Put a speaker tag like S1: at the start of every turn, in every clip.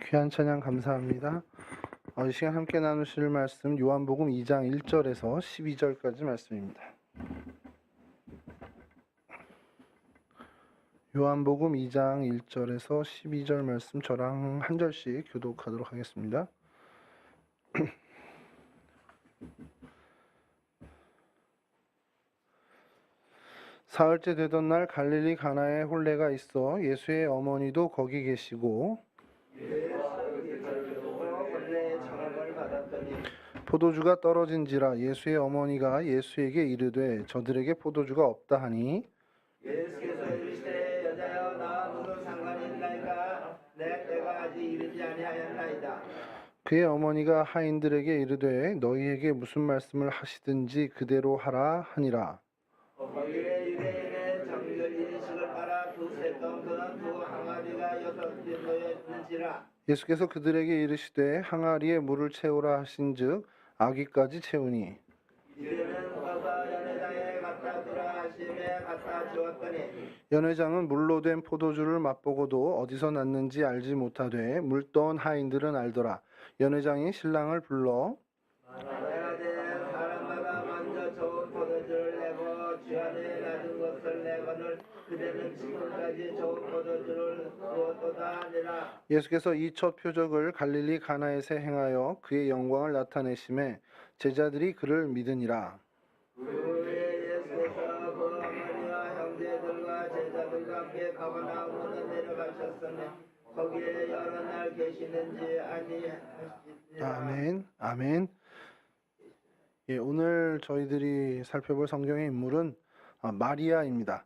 S1: 귀한 찬양 감사합니다. 이 시간 함께 나누실 말씀 요한복음 2장 1절에서 12절까지 말씀입니다. 요한복음 2장 1절에서 12절 말씀 저랑 한 절씩 교독하도록 하겠습니다. 사흘째 되던 날 갈릴리 가나에 혼례가 있어 예수의 어머니도 거기 계시고 포도주가 떨어진지라 예수의 어머니가 예수에게 이르되 저들에게 포도주가 없다 하니
S2: 예수께서 이르시되 여자여 나와 무슨 상관이 있나이까 내 때가 아직 이르지 아니하였나이다.
S1: 그의 어머니가 하인들에게 이르되 너희에게 무슨 말씀을 하시든지 그대로 하라 하니라.
S2: 거기에 유대인의 정결이식을 따라 두세 덩 그는 두 항아리가 6빈도에 있는지라.
S1: 예수께서 그들에게 이르시되 항아리에 물을 채우라 하신즉 아기까지 채우니
S2: 이르는 가서 연회장에 갖다 두라 하심에 갖다 주었더니
S1: 연회장은 물로 된 포도주를 맛보고도 어디서 났는지 알지 못하되 물 떠온 하인들은 알더라. 연회장이 신랑을 불러
S2: 말하되 사람마다 먼저 좋은 포도주를 내고 주안에 낮은 것을 내거늘 그대는 지금까지 좋은 포도주를 부었도다 하니라.
S1: 예수께서 이 첫 표적을 갈릴리 가나에서 행하여 그의 영광을 나타내심에 제자들이 그를 믿으니라.
S2: 그 후에 예수께서 그 어머니와 형제들과 제자들과 함께 가버나움으로 내려가셨으니 거기에 여러 날 계시는지 아니하시니라.
S1: 아멘. 아멘. 오늘 저희들이 살펴볼 성경의 인물은 마리아입니다.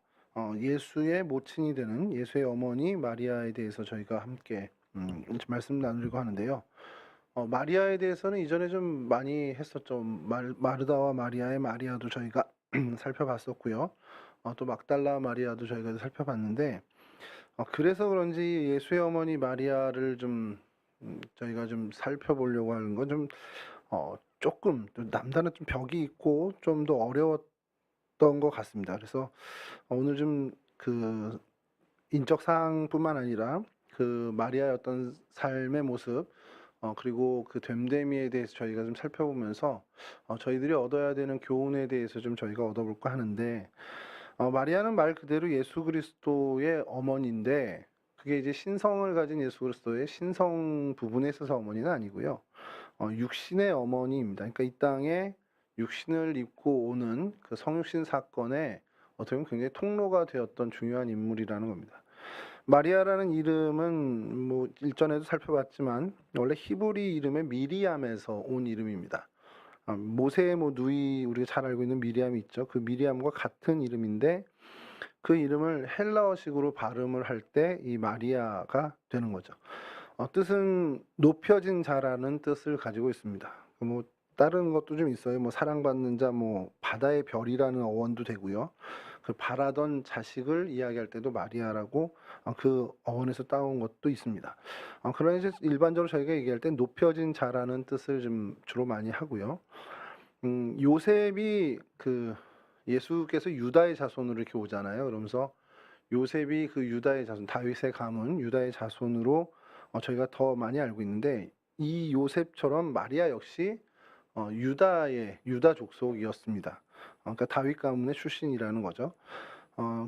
S1: 예수의 모친이 되는 예수의 어머니 마리아에 대해서 저희가 함께 말씀 나누려고 하는데요. 마리아에 대해서는 이전에 좀 많이 했었죠. 마르다와 마리아의 마리아도 저희가 살펴봤었고요. 또 막달라 마리아도 저희가 살펴봤는데 그래서 그런지 예수의 어머니 마리아를 좀 저희가 좀 살펴보려고 하는 건 좀 조금 남다른 좀 벽이 있고 좀 더 어려웠던 것 같습니다. 그래서 오늘 좀 그 인적 사항뿐만 아니라 그 마리아의 어떤 삶의 모습 그리고 그 됨됨이에 대해서 저희가 좀 살펴보면서 저희들이 얻어야 되는 교훈에 대해서 좀 저희가 얻어볼까 하는데 마리아는 말 그대로 예수 그리스도의 어머니인데 그게 이제 신성을 가진 예수 그리스도의 신성 부분에 있어서 어머니는 아니고요. 육신의 어머니입니다. 그러니까 이 땅에 육신을 입고 오는 그 성육신 사건에 어떻게 보면 굉장히 통로가 되었던 중요한 인물이라는 겁니다. 마리아라는 이름은 뭐 일전에도 살펴봤지만 원래 히브리 이름의 미리암에서 온 이름입니다. 모세의 누이 우리가 잘 알고 있는 미리암이 있죠. 그 미리암과 같은 이름인데 그 이름을 헬라어식으로 발음을 할 때 이 마리아가 되는 거죠. 뜻은 높여진 자라는 뜻을 가지고 있습니다. 뭐 다른 것도 좀 있어요. 뭐 사랑받는 자, 뭐 바다의 별이라는 어원도 되고요. 그 바라던 자식을 이야기할 때도 마리아라고 그 어원에서 따온 것도 있습니다. 그러나 이제 일반적으로 저희가 얘기할 때 높여진 자라는 뜻을 좀 주로 많이 하고요. 요셉이 그 예수께서 유다의 자손으로 이렇게 오잖아요. 그러면서 요셉이 그 유다의 자손, 다윗의 가문, 유다의 자손으로 저희가 더 많이 알고 있는데 이 요셉처럼 마리아 역시 유다 족속이었습니다. 그러니까 다윗 가문의 출신이라는 거죠.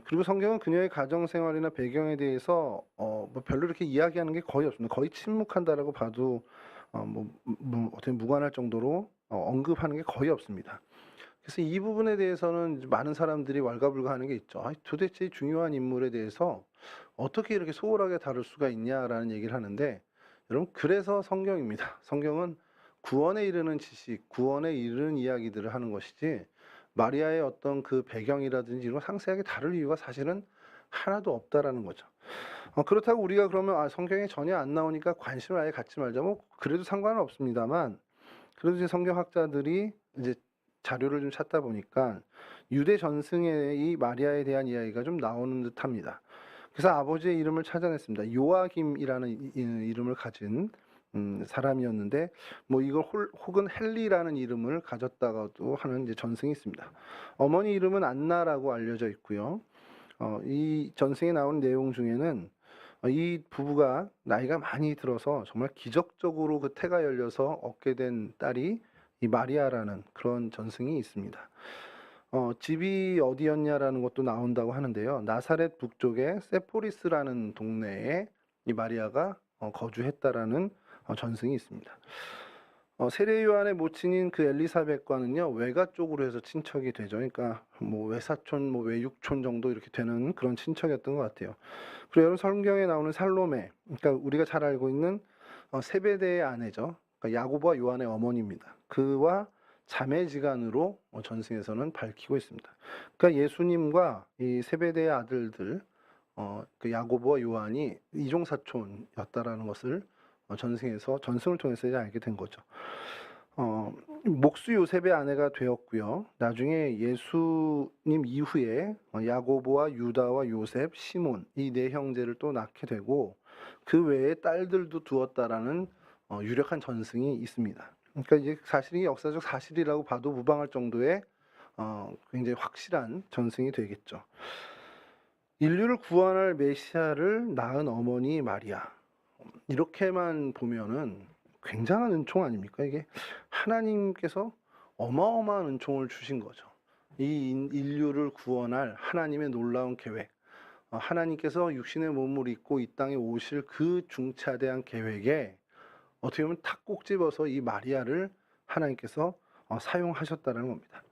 S1: 그리고 성경은 그녀의 가정 생활이나 배경에 대해서 뭐 별로 이렇게 이야기하는 게 거의 없습니다. 거의 침묵한다라고 봐도 어떻게 무관할 정도로 언급하는 게 거의 없습니다. 그래서 이 부분에 대해서는 많은 사람들이 왈가불가하는 게 있죠. 도대체 중요한 인물에 대해서 어떻게 이렇게 소홀하게 다룰 수가 있냐라는 얘기를 하는데 여러분 그래서 성경입니다. 성경은 구원에 이르는 지식, 구원에 이르는 이야기들을 하는 것이지 마리아의 어떤 그 배경이라든지 이런 거 상세하게 다룰 이유가 사실은 하나도 없다라는 거죠. 그렇다고 우리가 그러면 성경에 전혀 안 나오니까 관심을 아예 갖지 말자. 뭐 그래도 상관은 없습니다만 그래도 이제 성경학자들이 이제 자료를 좀 찾다 보니까 유대 전승에 이 마리아에 대한 이야기가 좀 나오는 듯합니다. 그래서 아버지의 이름을 찾아냈습니다. 요아김이라는 이름을 가진 사람이었는데 뭐 이걸 혹은 헨리라는 이름을 가졌다가도 하는 이제 전승이 있습니다. 어머니 이름은 안나라고 알려져 있고요. 이 전승에 나온 내용 중에는 이 부부가 나이가 많이 들어서 정말 기적적으로 그 태가 열려서 얻게 된 딸이 이 마리아라는 그런 전승이 있습니다. 집이 어디였냐라는 것도 나온다고 하는데요. 나사렛 북쪽의 세포리스라는 동네에 이 마리아가 거주했다라는 전승이 있습니다. 세례 요한의 모친인 그 엘리사벳과는요 외가 쪽으로 해서 친척이 되죠. 그러니까 뭐 외사촌, 뭐 외육촌 정도 이렇게 되는 그런 친척이었던 것 같아요. 그리고 여러분 성경에 나오는 살로메, 그러니까 우리가 잘 알고 있는 세베대의 아내죠. 그러니까 야고보와 요한의 어머니입니다. 그와 자매지간으로 전승에서는 밝히고 있습니다. 그러니까 예수님과 이 세베대의 아들들, 그 야고보와 요한이 이종사촌이었다라는 것을 전승을 통해서 이제 알게 된 거죠. 목수 요셉의 아내가 되었고요. 나중에 예수님 이후에 야고보와 유다와 요셉, 시몬 이 네 형제를 또 낳게 되고 그 외에 딸들도 두었다라는 유력한 전승이 있습니다. 그러니까 이제 사실이 역사적 사실이라고 봐도 무방할 정도의 굉장히 확실한 전승이 되겠죠. 인류를 구원할 메시아를 낳은 어머니 마리아. 이렇게만 보면은 굉장한 은총 아닙니까? 이게 하나님께서 어마어마한 은총을 주신 거죠. 이 인류를 구원할 하나님의 놀라운 계획, 하나님께서 육신의 몸을 입고 이 땅에 오실 그 중차대한 계획에 어떻게 보면 탁 꼭 집어서 이 마리아를 하나님께서 사용하셨다는 겁니다.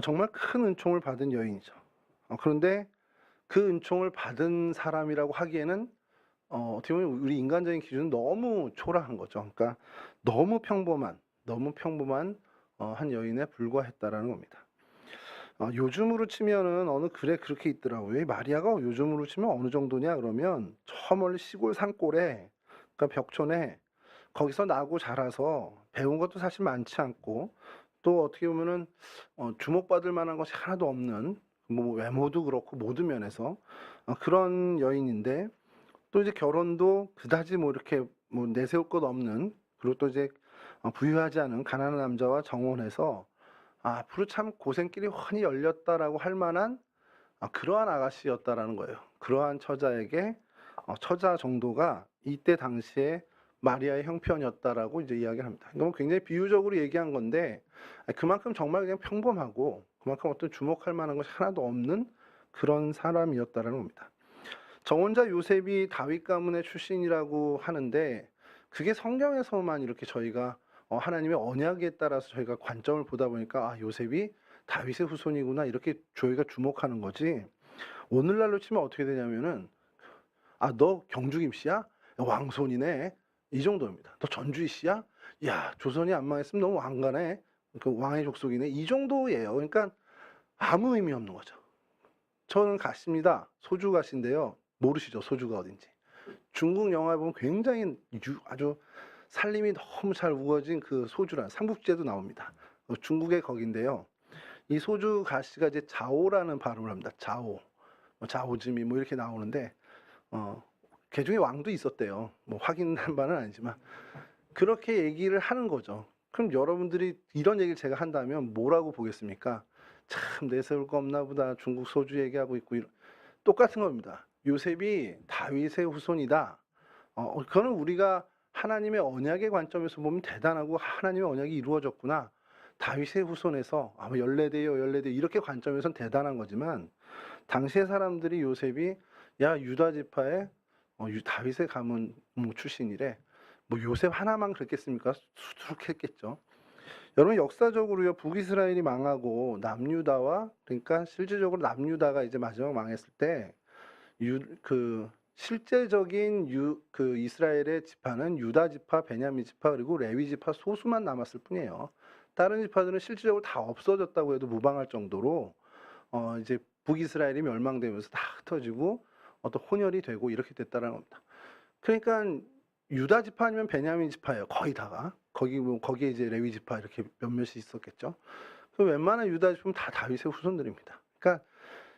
S1: 정말 큰 은총을 받은 여인이죠. 그런데 그 은총을 받은 사람이라고 하기에는 어떻게 보면 우리 인간적인 기준은 너무 초라한 거죠. 그러니까 너무 평범한 한 여인에 불과했다라는 겁니다. 요즘으로 치면은 어느 글에 그렇게 있더라고요. 이 마리아가 요즘으로 치면 어느 정도냐 그러면 저 멀리 시골 산골에, 그러니까 벽촌에 거기서 나고 자라서 배운 것도 사실 많지 않고 또 어떻게 보면은 주목받을 만한 것이 하나도 없는, 뭐 외모도 그렇고 모든 면에서 그런 여인인데, 또 이제 결혼도 그다지 뭐 이렇게 뭐 내세울 것 없는, 그리고 또 이제 부유하지 않은 가난한 남자와 정혼해서 앞으로 참 고생길이 훤히 열렸다라고 할 만한 그러한 아가씨였다라는 거예요. 그러한 처자에게 처자 정도가 이때 당시에 마리아의 형편이었다라고 이제 이야기를 합니다. 이건 굉장히 비유적으로 얘기한 건데 그만큼 정말 그냥 평범하고 그만큼 어떤 주목할 만한 것이 하나도 없는 그런 사람이었다라는 겁니다. 정혼자 요셉이 다윗 가문의 출신이라고 하는데 그게 성경에서만 이렇게 저희가 하나님의 언약에 따라서 저희가 관점을 보다 보니까 요셉이 다윗의 후손이구나 이렇게 저희가 주목하는 거지, 오늘날로 치면 어떻게 되냐면은 너 경주 김씨야? 왕손이네. 이 정도입니다. 너 전주희 씨야? 야, 조선이 안 망했으면 너무 왕가네. 그 왕의 족속이네. 이 정도예요. 그러니까 아무 의미 없는 거죠. 저는 가십니다. 소주 가신데요. 모르시죠? 소주가 어딘지. 중국 영화에 보면 굉장히 아주 살림이 너무 잘 우거진 그 소주란 삼국지에도 나옵니다. 중국의 거긴데요. 이 소주 가시가 이제 자오라는 발음을 합니다. 자오, 자오즈미 뭐 이렇게 나오는데 개중에 왕도 있었대요. 뭐 확인한 바는 아니지만 그렇게 얘기를 하는 거죠. 그럼 여러분들이 이런 얘기를 제가 한다면 뭐라고 보겠습니까? 참 내세울 거 없나 보다. 중국 소주 얘기하고 있고 똑같은 겁니다. 요셉이 다윗의 후손이다. 그거는 우리가 하나님의 언약의 관점에서 보면 대단하고 하나님의 언약이 이루어졌구나. 다윗의 후손에서 아마 14대요 이렇게 관점에서는 대단한 거지만 당시의 사람들이 요셉이 유다 지파의 다윗의 가문 출신이래. 뭐 요셉 하나만 그랬겠습니까? 수두룩했겠죠. 여러분 역사적으로요 북이스라엘이 망하고 남유다와, 그러니까 실질적으로 남유다가 이제 마지막 망했을 때 실제적인 그 이스라엘의 지파는 유다 지파, 베냐민 지파 그리고 레위 지파 소수만 남았을 뿐이에요. 다른 지파들은 실질적으로 다 없어졌다고 해도 무방할 정도로 이제 북이스라엘이 멸망되면서 다 흩어지고 어떤 혼혈이 되고 이렇게 됐다는 겁니다. 그러니까 유다 지파 아니면 베냐민 지파예요. 거의 다가. 거기에 이제 레위 지파 이렇게 몇몇이 있었겠죠. 그 웬만한 유다 지파는 다 다윗의 후손들입니다. 그러니까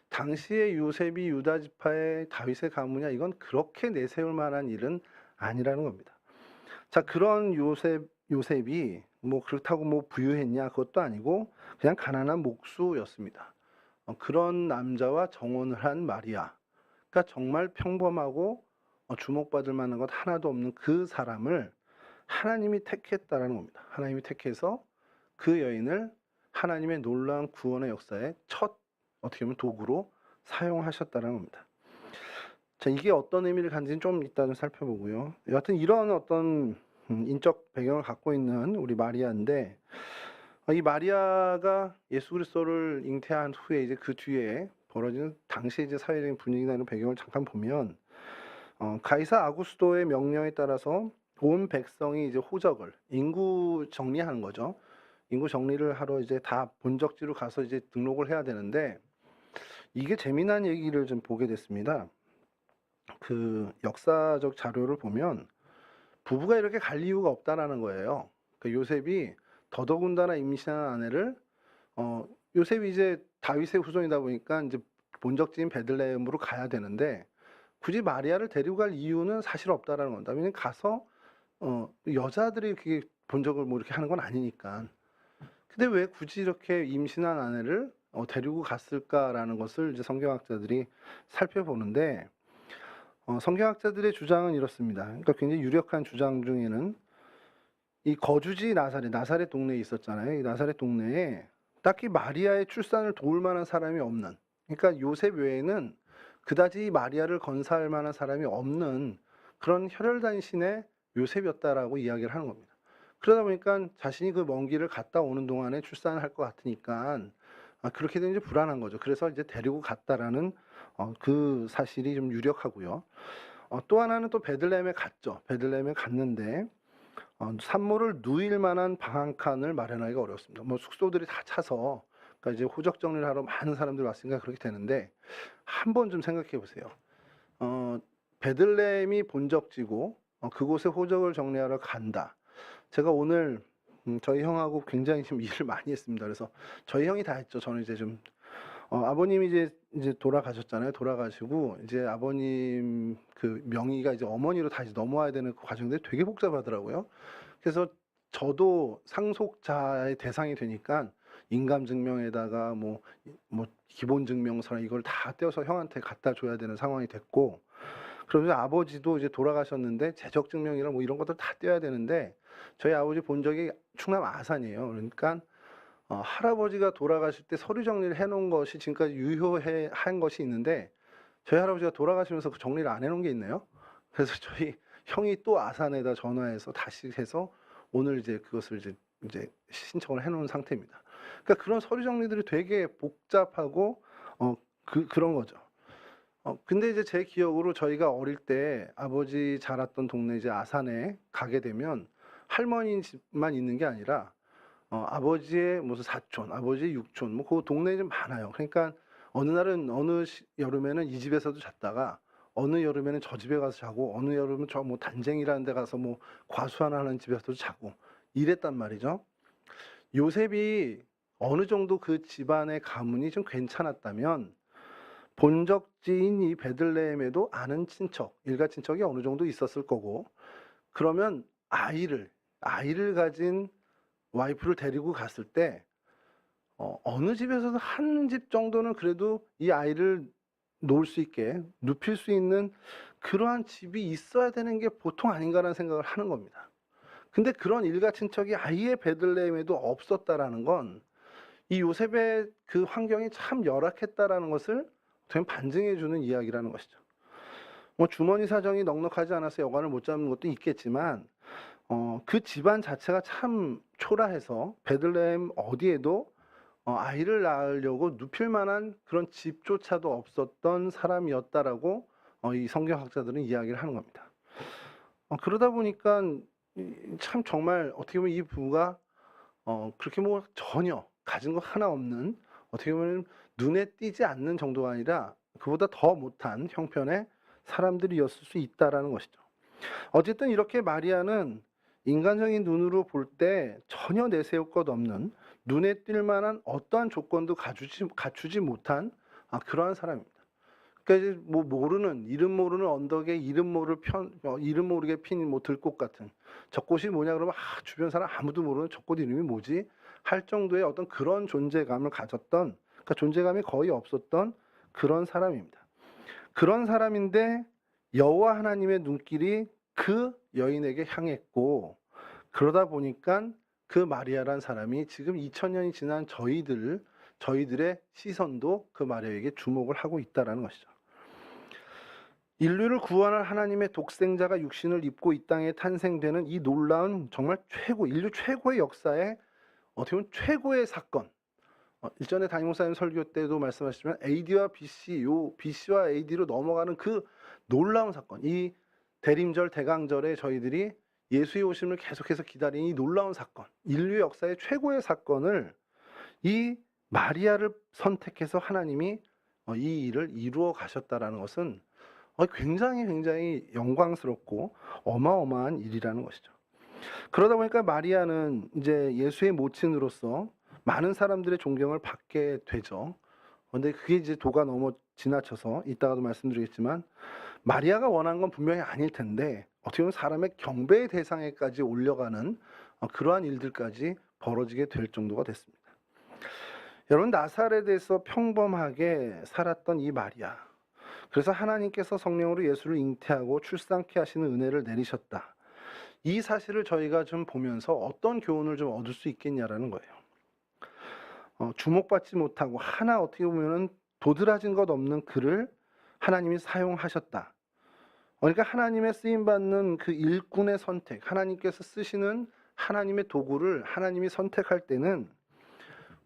S1: 당시에 요셉이 유다 지파의 다윗의 가문이야, 이건 그렇게 내세울 만한 일은 아니라는 겁니다. 자, 그런 요셉이 뭐 그렇다고 뭐 부유했냐 그것도 아니고 그냥 가난한 목수였습니다. 그런 남자와 정혼을 한 마리아, 그러니까 정말 평범하고 주목받을 만한 것 하나도 없는 그 사람을 하나님이 택했다라는 겁니다. 하나님이 택해서 그 여인을 하나님의 놀라운 구원의 역사의 첫 어떻게 보면 도구로 사용하셨다는 겁니다. 자, 이게 어떤 의미를 가진지 좀 이따 좀 살펴보고요. 여하튼 이런 어떤 인적 배경을 갖고 있는 우리 마리아인데, 이 마리아가 예수 그리스도를 잉태한 후에 이제 그 뒤에 벌어지는 당시 이제 사회적인 분위기나 이런 배경을 잠깐 보면, 가이사 아구스도의 명령에 따라서 온 백성이 이제 호적을 인구 정리하는 거죠. 인구 정리를 하러 이제 다 본적지로 가서 이제 등록을 해야 되는데, 이게 재미난 얘기를 좀 보게 됐습니다. 그 역사적 자료를 보면 부부가 이렇게 갈 이유가 없다라는 거예요. 그 요셉이 더더군다나 임신한 아내를 요셉이 이제 다윗의 후손이다 보니까 이제 본적지인 베들레헴으로 가야 되는데 굳이 마리아를 데리고 갈 이유는 사실 없다라는 겁니다. 왜냐면 가서 여자들이 그게 본적을 뭐 이렇게 하는 건 아니니까. 근데 왜 굳이 이렇게 임신한 아내를 데리고 갔을까라는 것을 이제 성경학자들이 살펴보는데, 성경학자들의 주장은 이렇습니다. 그러니까 굉장히 유력한 주장 중에는 이 거주지 나사렛 동네에 있었잖아요. 이 나사렛 동네에 딱히 마리아의 출산을 도울 만한 사람이 없는, 그러니까 요셉 외에는 그다지 마리아를 건사할 만한 사람이 없는 그런 혈혈단신의 요셉이었다라고 이야기를 하는 겁니다. 그러다 보니까 자신이 그 먼 길을 갔다 오는 동안에 출산을 할 것 같으니까 그렇게 되면 이제 불안한 거죠. 그래서 이제 데리고 갔다라는 그 사실이 좀 유력하고요. 또 하나는 또 베들레헴에 갔죠. 베들레헴에 갔는데 산모를 누일 만한 방 한 칸을 마련하기가 어렵습니다. 뭐 숙소들이 다 차서, 그러니까 이제 호적 정리를 하러 많은 사람들이 왔으니까 그렇게 되는데, 한번 좀 생각해 보세요. 베들레헴이 본적지고 그곳에 호적을 정리하러 간다. 제가 오늘 저희 형하고 굉장히 지금 일을 많이 했습니다. 그래서 저희 형이 다 했죠. 저는 이제 좀 아버님이 이제 돌아가셨잖아요. 돌아가시고 이제 아버님 그 명의가 이제 어머니로 다시 넘어와야 되는 그 과정들이 되게 복잡하더라고요. 그래서 저도 상속자의 대상이 되니까 인감증명에다가 뭐 기본증명서나 이걸 다 떼어서 형한테 갖다 줘야 되는 상황이 됐고, 그러면서 아버지도 이제 돌아가셨는데 재적증명이랑 뭐 이런 것들 다 떼어야 되는데, 저희 아버지 본적이 충남 아산이에요. 그러니까 할아버지가 돌아가실 때 서류 정리를 해놓은 것이 지금까지 유효한 것이 있는데, 저희 할아버지가 돌아가시면서 그 정리를 안 해놓은 게 있네요. 그래서 저희 형이 또 아산에다 전화해서 다시 해서 오늘 이제 그것을 이제 신청을 해놓은 상태입니다. 그러니까 그런 서류 정리들이 되게 복잡하고 그런 거죠. 근데 이제 제 기억으로 저희가 어릴 때 아버지 자랐던 동네 이제 아산에 가게 되면 할머니 집만 있는 게 아니라 아버지의 무슨 사촌, 아버지의 육촌, 뭐 그 동네에 좀 많아요. 그러니까 어느 날은 여름에는 이 집에서도 잤다가 어느 여름에는 저 집에 가서 자고 어느 여름은 저 뭐 단쟁이라는 데 가서 뭐 과수하나 하는 집에서도 자고 이랬단 말이죠. 요셉이 어느 정도 그 집안의 가문이 좀 괜찮았다면 본적지인 이 베들레헴에도 아는 친척, 일가 친척이 어느 정도 있었을 거고, 그러면 아이를 가진 와이프를 데리고 갔을 때 어느 집에서도 한 집 정도는 그래도 이 아이를 놓을 수 있게 눕힐 수 있는 그러한 집이 있어야 되는 게 보통 아닌가라는 생각을 하는 겁니다. 근데 그런 일가 친척이 아예 베들레헴에도 없었다라는 건 이 요셉의 그 환경이 참 열악했다라는 것을 좀 반증해 주는 이야기라는 것이죠. 뭐 주머니 사정이 넉넉하지 않아서 여관을 못 잡는 것도 있겠지만 그 집안 자체가 참 초라해서 베들레헴 어디에도 아이를 낳으려고 눕힐 만한 그런 집조차도 없었던 사람이었다라고 이 성경학자들은 이야기를 하는 겁니다. 그러다 보니까 참 정말 어떻게 보면 이 부부가 그렇게 뭐 전혀 가진 거 하나 없는, 어떻게 보면 눈에 띄지 않는 정도가 아니라 그보다 더 못한 형편의 사람들이었을 수 있다라는 것이죠. 어쨌든 이렇게 마리아는 인간적인 눈으로 볼 때 전혀 내세울 것 없는, 눈에 띌 만한 어떠한 조건도 갖추지 못한 그러한 사람입니다. 그러니까 이제 뭐 이름 모르는 언덕에 이름 모르게 핀 뭐 들꽃 같은, 저꽃이 뭐냐 그러면 주변 사람 아무도 모르는 저꽃 이름이 뭐지 할 정도의 어떤 그런 존재감을 가졌던, 그러니까 존재감이 거의 없었던 그런 사람입니다. 그런 사람인데 여호와 하나님의 눈길이 그 여인에게 향했고, 그러다 보니까 그 마리아란 사람이 지금 2000년이 지난 저희들의 시선도 그 마리아에게 주목을 하고 있다라는 것이죠. 인류를 구원할 하나님의 독생자가 육신을 입고 이 땅에 탄생되는 이 놀라운 정말 인류 최고의 역사에 어떻게 보면 최고의 사건. 일전에 담임 목사님 설교 때도 말씀하셨지만 AD와 BC와 AD로 넘어가는 그 놀라운 사건, 이 대림절 대강절에 저희들이 예수의 오심을 계속해서 기다리는 이 놀라운 사건, 인류 역사의 최고의 사건을 이 마리아를 선택해서 하나님이 이 일을 이루어 가셨다라는 것은 굉장히 영광스럽고 어마어마한 일이라는 것이죠. 그러다 보니까 마리아는 이제 예수의 모친으로서 많은 사람들의 존경을 받게 되죠. 그런데 그게 이제 도가 너무 지나쳐서 이따가도 말씀드리겠지만 마리아가 원한 건 분명히 아닐 텐데 어떻게 보면 사람의 경배의 대상에까지 올려가는 그러한 일들까지 벌어지게 될 정도가 됐습니다. 여러분, 나사렛에서 평범하게 살았던 이 마리아, 그래서 하나님께서 성령으로 예수를 잉태하고 출산케 하시는 은혜를 내리셨다. 이 사실을 저희가 좀 보면서 어떤 교훈을 좀 얻을 수 있겠냐라는 거예요. 주목받지 못하고 하나 어떻게 보면은 도드라진 것 없는 그를 하나님이 사용하셨다. 그러니까 하나님의 쓰임받는 그 일꾼의 선택, 하나님께서 쓰시는 하나님의 도구를 하나님이 선택할 때는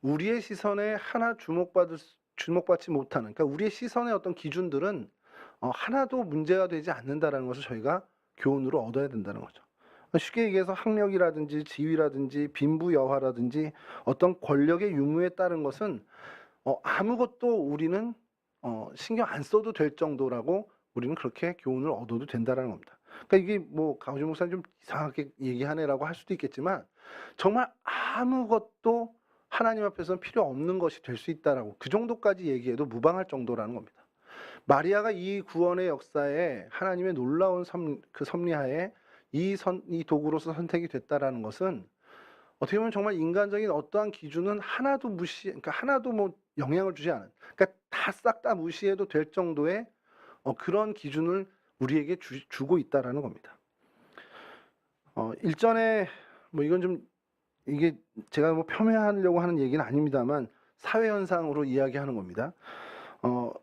S1: 우리의 시선에 하나 주목받지 못하는, 그러니까 우리의 시선의 어떤 기준들은 하나도 문제가 되지 않는다라는 것을 저희가 교훈으로 얻어야 된다는 거죠. 쉽게 얘기해서 학력이라든지 지위라든지 빈부여화라든지 어떤 권력의 유무에 따른 것은 아무것도 우리는 신경 안 써도 될 정도라고 우리는 그렇게 교훈을 얻어도 된다라는 겁니다. 그러니까 이게 뭐 강호준 목사님 좀 이상하게 얘기하네라고 할 수도 있겠지만 정말 아무것도 하나님 앞에서는 필요 없는 것이 될 수 있다라고 그 정도까지 얘기해도 무방할 정도라는 겁니다. 마리아가 이 구원의 역사에 하나님의 놀라운 그 섭리하에 이 도구로서 선택이 됐다라는 것은 어떻게 보면 정말 인간적인 어떠한 기준은 하나도 그러니까 하나도 뭐 영향을 주지 않은, 그러니까 다 싹 다 무시해도 될 정도의 그런 기준을 우리에게 주고 있다라는 겁니다. 일전에 뭐 이건 좀 이게 제가 뭐 폄훼하려고 하는 얘기는 아닙니다만 사회 현상으로 이야기하는 겁니다.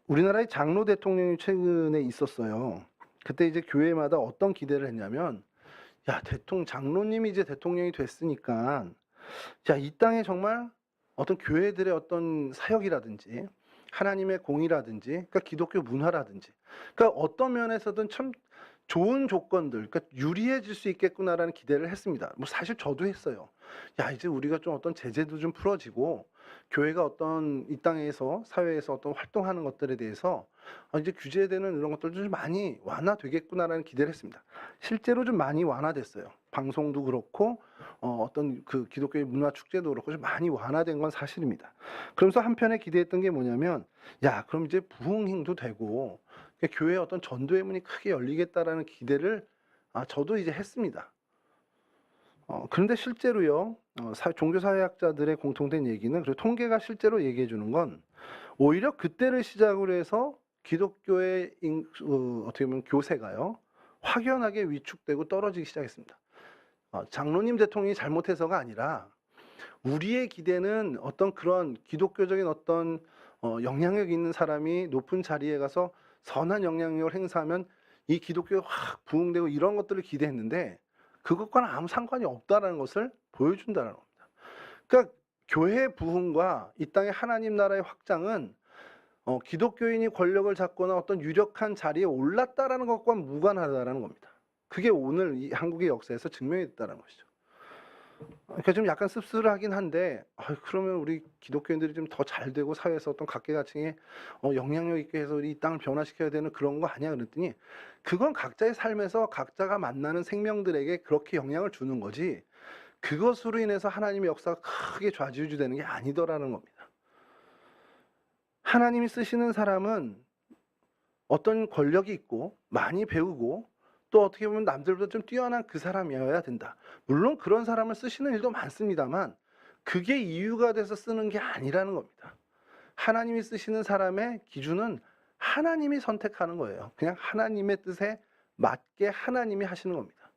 S1: 우리나라의 장로 대통령이 최근에 있었어요. 그때 이제 교회마다 어떤 기대를 했냐면, 야, 장로님이 이제 대통령이 됐으니까, 자, 이 땅에 정말 어떤 교회들의 어떤 사역이라든지, 하나님의 공의라든지, 그러니까 기독교 문화라든지, 그러니까 어떤 면에서든 참 좋은 조건들, 그러니까 유리해질 수 있겠구나라는 기대를 했습니다. 뭐 사실 저도 했어요. 야, 이제 우리가 좀 어떤 제재도 좀 풀어지고, 교회가 어떤 이 땅에서 사회에서 어떤 활동하는 것들에 대해서 이제 규제되는 이런 것들도 좀 많이 완화되겠구나라는 기대를 했습니다. 실제로 좀 많이 완화됐어요. 방송도 그렇고 어떤 그 기독교의 문화 축제도 그렇고 좀 많이 완화된 건 사실입니다. 그러면서 한편에 기대했던 게 뭐냐면, 야, 그럼 이제 부흥행도 되고 교회의 어떤 전도의 문이 크게 열리겠다라는 기대를 저도 이제 했습니다. 그런데 실제로요, 종교사회학자들의 공통된 얘기는, 그리고 통계가 실제로 얘기해 주는 건 오히려 그때를 시작으로 해서 기독교의 어떻게 보면 교세가요, 확연하게 위축되고 떨어지기 시작했습니다. 장로님 대통령이 잘못해서가 아니라 우리의 기대는 어떤 그런 기독교적인 어떤 영향력 있는 사람이 높은 자리에 가서 선한 영향력을 행사하면 이 기독교가 확 부흥되고 이런 것들을 기대했는데 그것과는 아무 상관이 없다라는 것을 보여준다는 겁니다. 그러니까 교회의 부흥과 이 땅의 하나님 나라의 확장은 기독교인이 권력을 잡거나 어떤 유력한 자리에 올랐다라는 것과 무관하다라는 겁니다. 그게 오늘 이 한국의 역사에서 증명이 됐다는 것이죠. 그러니까 좀 약간 씁쓸하긴 한데, 그러면 우리 기독교인들이 좀 더 잘 되고 사회에서 어떤 각계각층에 영향력 있게 해서 이 땅을 변화시켜야 되는 그런 거 아니야 그랬더니, 그건 각자의 삶에서 각자가 만나는 생명들에게 그렇게 영향을 주는 거지 그것으로 인해서 하나님의 역사가 크게 좌지우지되는 게 아니더라는 겁니다. 하나님이 쓰시는 사람은 어떤 권력이 있고 많이 배우고 또 어떻게 보면 남들보다 좀 뛰어난 그 사람이어야 된다. 물론 그런 사람을 쓰시는 일도 많습니다만 그게 이유가 돼서 쓰는 게 아니라는 겁니다. 하나님이 쓰시는 사람의 기준은 하나님이 선택하는 거예요. 그냥 하나님의 뜻에 맞게 하나님이 하시는 겁니다.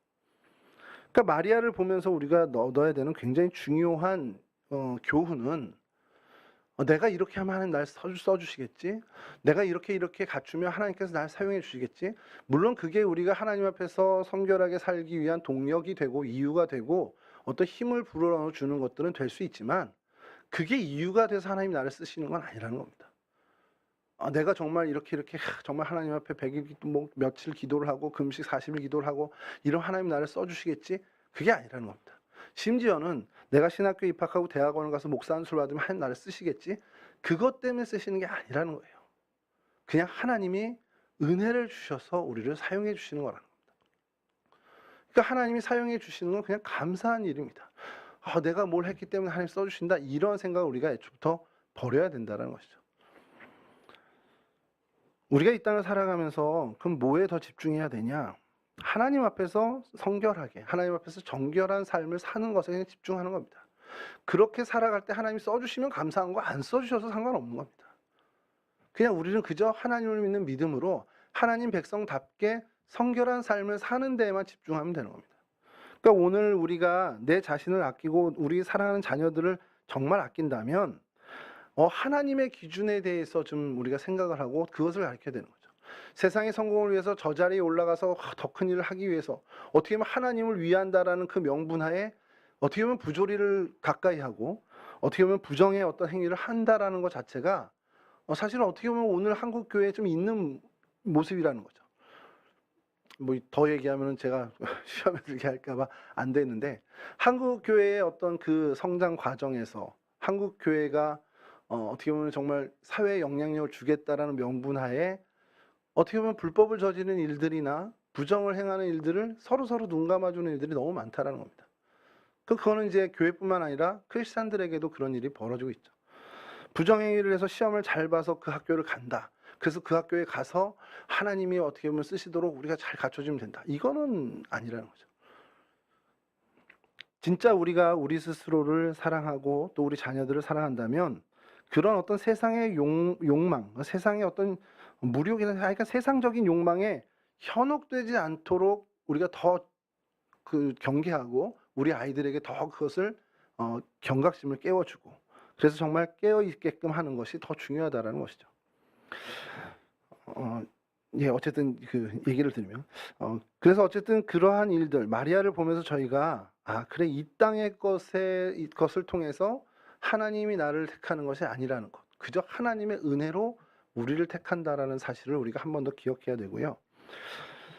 S1: 그러니까 마리아를 보면서 우리가 넣어야 되는 굉장히 중요한 교훈은 내가 이렇게 하면 하나님 날 써주시겠지. 내가 이렇게 갖추면 하나님께서 날 사용해 주시겠지. 물론 그게 우리가 하나님 앞에서 성결하게 살기 위한 동력이 되고 이유가 되고 어떤 힘을 불어넣어주는 것들은 될 수 있지만 그게 이유가 돼서 하나님이 나를 쓰시는 건 아니라는 겁니다. 내가 정말 이렇게 정말 하나님 앞에 100일 뭐 며칠 기도를 하고 금식 40일 기도를 하고 이런 하나님 나를 써주시겠지. 그게 아니라는 겁니다. 심지어는 내가 신학교 입학하고 대학원을 가서 목사 안수를 받으면 하나님 나를 쓰시겠지. 그것 때문에 쓰시는 게 아니라는 거예요. 그냥 하나님이 은혜를 주셔서 우리를 사용해 주시는 거라는 겁니다. 그러니까 하나님이 사용해 주시는 건 그냥 감사한 일입니다. 내가 뭘 했기 때문에 하나님 써주신다 이런 생각을 우리가 애초부터 버려야 된다는 것이죠. 우리가 이 땅을 살아가면서 그럼 뭐에 더 집중해야 되냐? 하나님 앞에서 성결하게, 하나님 앞에서 정결한 삶을 사는 것에 그냥 집중하는 겁니다. 그렇게 살아갈 때 하나님이 써주시면 감사한 거, 안 써주셔서 상관없는 겁니다. 그냥 우리는 그저 하나님을 믿는 믿음으로 하나님 백성답게 성결한 삶을 사는 데에만 집중하면 되는 겁니다. 그러니까 오늘 우리가 내 자신을 아끼고 우리 사랑하는 자녀들을 정말 아낀다면 하나님의 기준에 대해서 좀 우리가 생각을 하고 그것을 가르쳐야 되는 거죠. 세상의 성공을 위해서 저 자리에 올라가서 더 큰 일을 하기 위해서 어떻게 보면 하나님을 위한다라는 그 명분하에 어떻게 보면 부조리를 가까이 하고 어떻게 보면 부정의 어떤 행위를 한다라는 것 자체가 사실은 어떻게 보면 오늘 한국 교회에 좀 있는 모습이라는 거죠. 뭐 더 얘기하면은 제가 시험에 들게 할까봐 안 되는데 한국 교회의 어떤 그 성장 과정에서 한국 교회가 어떻게 보면 정말 사회에 영향력을 주겠다라는 명분하에 어떻게 보면 불법을 저지르는 일들이나 부정을 행하는 일들을 서로 눈 감아주는 일들이 너무 많다라는 겁니다. 그거는 이제 교회뿐만 아니라 크리스찬들에게도 그런 일이 벌어지고 있죠. 부정행위를 해서 시험을 잘 봐서 그 학교를 간다. 그래서 그 학교에 가서 하나님이 어떻게 보면 쓰시도록 우리가 잘 갖춰주면 된다. 이거는 아니라는 거죠. 진짜 우리가 우리 스스로를 사랑하고 또 우리 자녀들을 사랑한다면 그런 어떤 세상의 욕망, 세상의 어떤 무력이나 그러니까 세상적인 욕망에 현혹되지 않도록 우리가 더 그 경계하고 우리 아이들에게 더 그것을 경각심을 깨워주고 그래서 정말 깨어 있게끔 하는 것이 더 중요하다라는 것이죠. 어쨌든 그 얘기를 들으면 그래서 어쨌든 그러한 일들 마리아를 보면서 저희가 그래 이 땅의 것을 통해서 하나님이 나를 택하는 것이 아니라는 것, 그저 하나님의 은혜로 우리를 택한다라는 사실을 우리가 한 번 더 기억해야 되고요.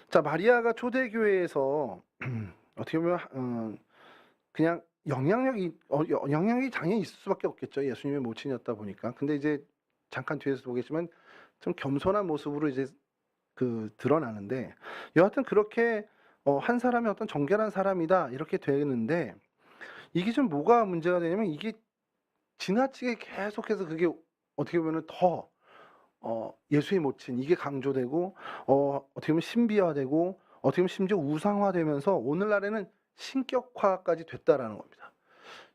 S1: 자, 마리아가 초대교회에서 어떻게 보면 그냥 영향력이 당연히 있을 수밖에 없겠죠. 예수님의 모친이었다 보니까. 근데 이제 잠깐 뒤에서 보겠지만 좀 겸손한 모습으로 이제 드러나는데 여하튼 그렇게 한 사람이 어떤 정결한 사람이다 이렇게 되는데 이게 좀 뭐가 문제가 되냐면 이게 지나치게 계속해서 그게 어떻게 보면 더 예수의 모친 이게 강조되고 어떻게 보면 신비화되고 어떻게 보면 심지어 우상화되면서 오늘날에는 신격화까지 됐다라는 겁니다.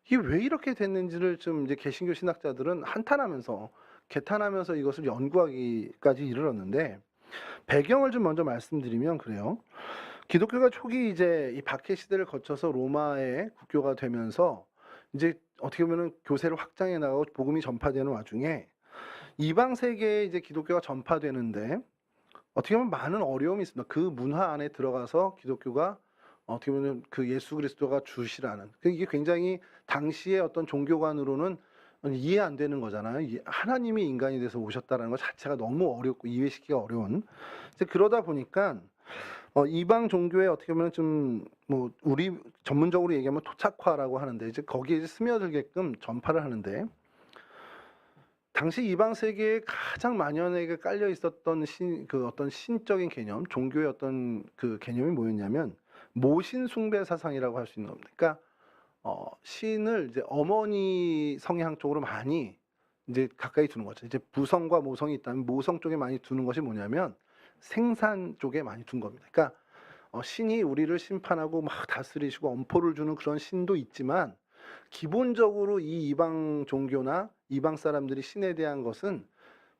S1: 이게 왜 이렇게 됐는지를 좀 이제 개신교 신학자들은 한탄하면서 개탄하면서 이것을 연구하기까지 이르렀는데 배경을 좀 먼저 말씀드리면 그래요. 기독교가 초기 이제 이 박해 시대를 거쳐서 로마의 국교가 되면서 이제 어떻게 보면은 교세를 확장해 나가고 복음이 전파되는 와중에 이방 세계에 이제 기독교가 전파되는데 어떻게 보면 많은 어려움이 있습니다. 그 문화 안에 들어가서 기독교가 어떻게 보면 그 예수 그리스도가 주시라는 이게 굉장히 당시의 어떤 종교관으로는 이해 안 되는 거잖아요. 하나님이 인간이 돼서 오셨다는 것 자체가 너무 어렵고 이해시키기가 어려운. 이제 그러다 보니까 이방 종교에 어떻게 보면 좀 뭐 우리 전문적으로 얘기하면 토착화라고 하는데 이제 거기에 이제 스며들게끔 전파를 하는데 당시 이방 세계에 가장 만연하게 깔려 있었던 어떤 신적인 개념, 종교의 어떤 그 개념이 뭐였냐면 모신 숭배 사상이라고 할 수 있는 겁니다. 그러니까 신을 이제 어머니 성향 쪽으로 많이 이제 가까이 두는 거죠. 이제 부성과 모성이 있다면 모성 쪽에 많이 두는 것이 뭐냐면 생산 쪽에 많이 둔 겁니다. 그러니까 신이 우리를 심판하고 막 다스리시고 엄포를 주는 그런 신도 있지만 기본적으로 이 이방 종교나 이방 사람들이 신에 대한 것은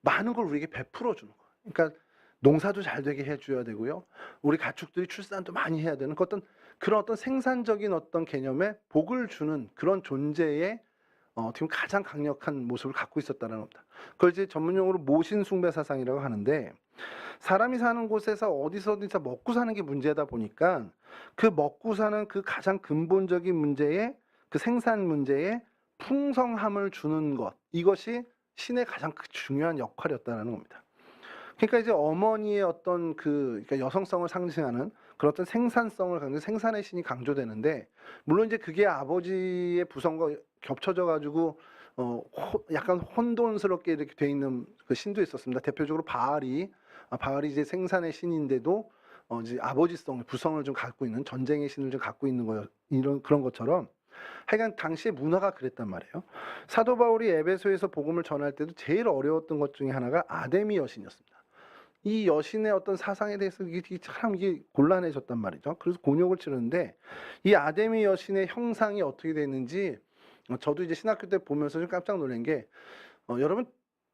S1: 많은 걸 우리에게 베풀어 주는 거예요. 그러니까 농사도 잘 되게 해줘야 되고요. 우리 가축들이 출산도 많이 해야 되는 그런 어떤 생산적인 어떤 개념에 복을 주는 그런 존재의 어떻게 보면 가장 강력한 모습을 갖고 있었다는 겁니다. 그걸 이제 전문용어로 모신 숭배 사상이라고 하는데, 사람이 사는 곳에서 어디서든 먹고 사는 게 문제다 보니까 그 먹고 사는 그 가장 근본적인 문제에, 그 생산 문제에 풍성함을 주는 것, 이것이 신의 가장 중요한 역할이었다는 겁니다. 그러니까 이제 어머니의 어떤 그러니까 여성성을 상징하는 그런 어떤 생산성을 강조, 생산의 신이 강조되는데, 물론 이제 그게 아버지의 부성과 겹쳐져 가지고 약간 혼돈스럽게 이렇게 돼 있는 그 신도 있었습니다. 대표적으로 바알이 이제 생산의 신인데도 이제 아버지성, 부성을 좀 갖고 있는, 전쟁의 신을 좀 갖고 있는 거요. 이런 그런 것처럼 하여간 당시의 문화가 그랬단 말이에요. 사도 바울이 에베소에서 복음을 전할 때도 제일 어려웠던 것 중에 하나가 아데미 여신이었습니다. 이 여신의 어떤 사상에 대해서 이게 참 이게 곤란해졌단 말이죠. 그래서 곤욕을 치르는데, 이 아데미 여신의 형상이 어떻게 됐는지 저도 이제 신학교 때 보면서 좀 깜짝 놀란 게, 여러분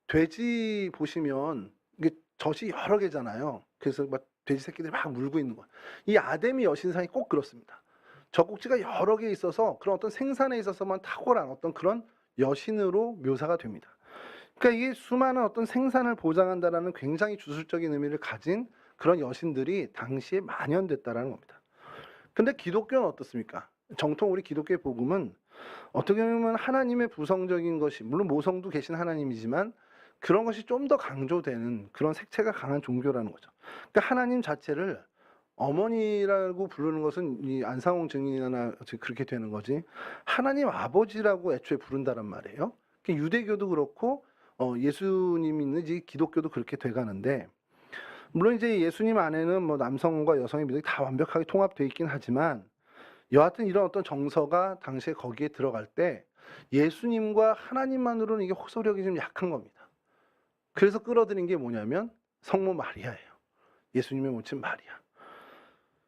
S1: 돼지 보시면 이게 젖이 여러 개잖아요. 그래서 막 돼지 새끼들이 막 물고 있는 거예요. 이 아데미 여신상이 꼭 그렇습니다. 젖꼭지가 여러 개 있어서 그런 어떤 생산에 있어서만 탁월한 어떤 그런 여신으로 묘사가 됩니다. 그러니까 이게 수많은 어떤 생산을 보장한다라는 굉장히 주술적인 의미를 가진 그런 여신들이 당시에 만연됐다라는 겁니다. 근데 기독교는 어떻습니까? 정통 우리 기독교의 복음은 어떻게 보면 하나님의 부성적인 것이, 물론 모성도 계신 하나님이지만 그런 것이 좀 더 강조되는 그런 색채가 강한 종교라는 거죠. 그러니까 하나님 자체를 어머니라고 부르는 것은 이 안상홍 증인이나 그렇게 되는 거지, 하나님 아버지라고 애초에 부른다란 말이에요. 그러니까 유대교도 그렇고 예수님 있는 이제 기독교도 그렇게 돼가는데, 물론 이제 예수님 안에는 뭐 남성과 여성의 믿음이 다 완벽하게 통합되어 있긴 하지만, 여하튼 이런 어떤 정서가 당시에 거기에 들어갈 때 예수님과 하나님만으로는 이게 호소력이 좀 약한 겁니다. 그래서 끌어들인 게 뭐냐면 성모 마리아예요. 예수님의 모친 마리아.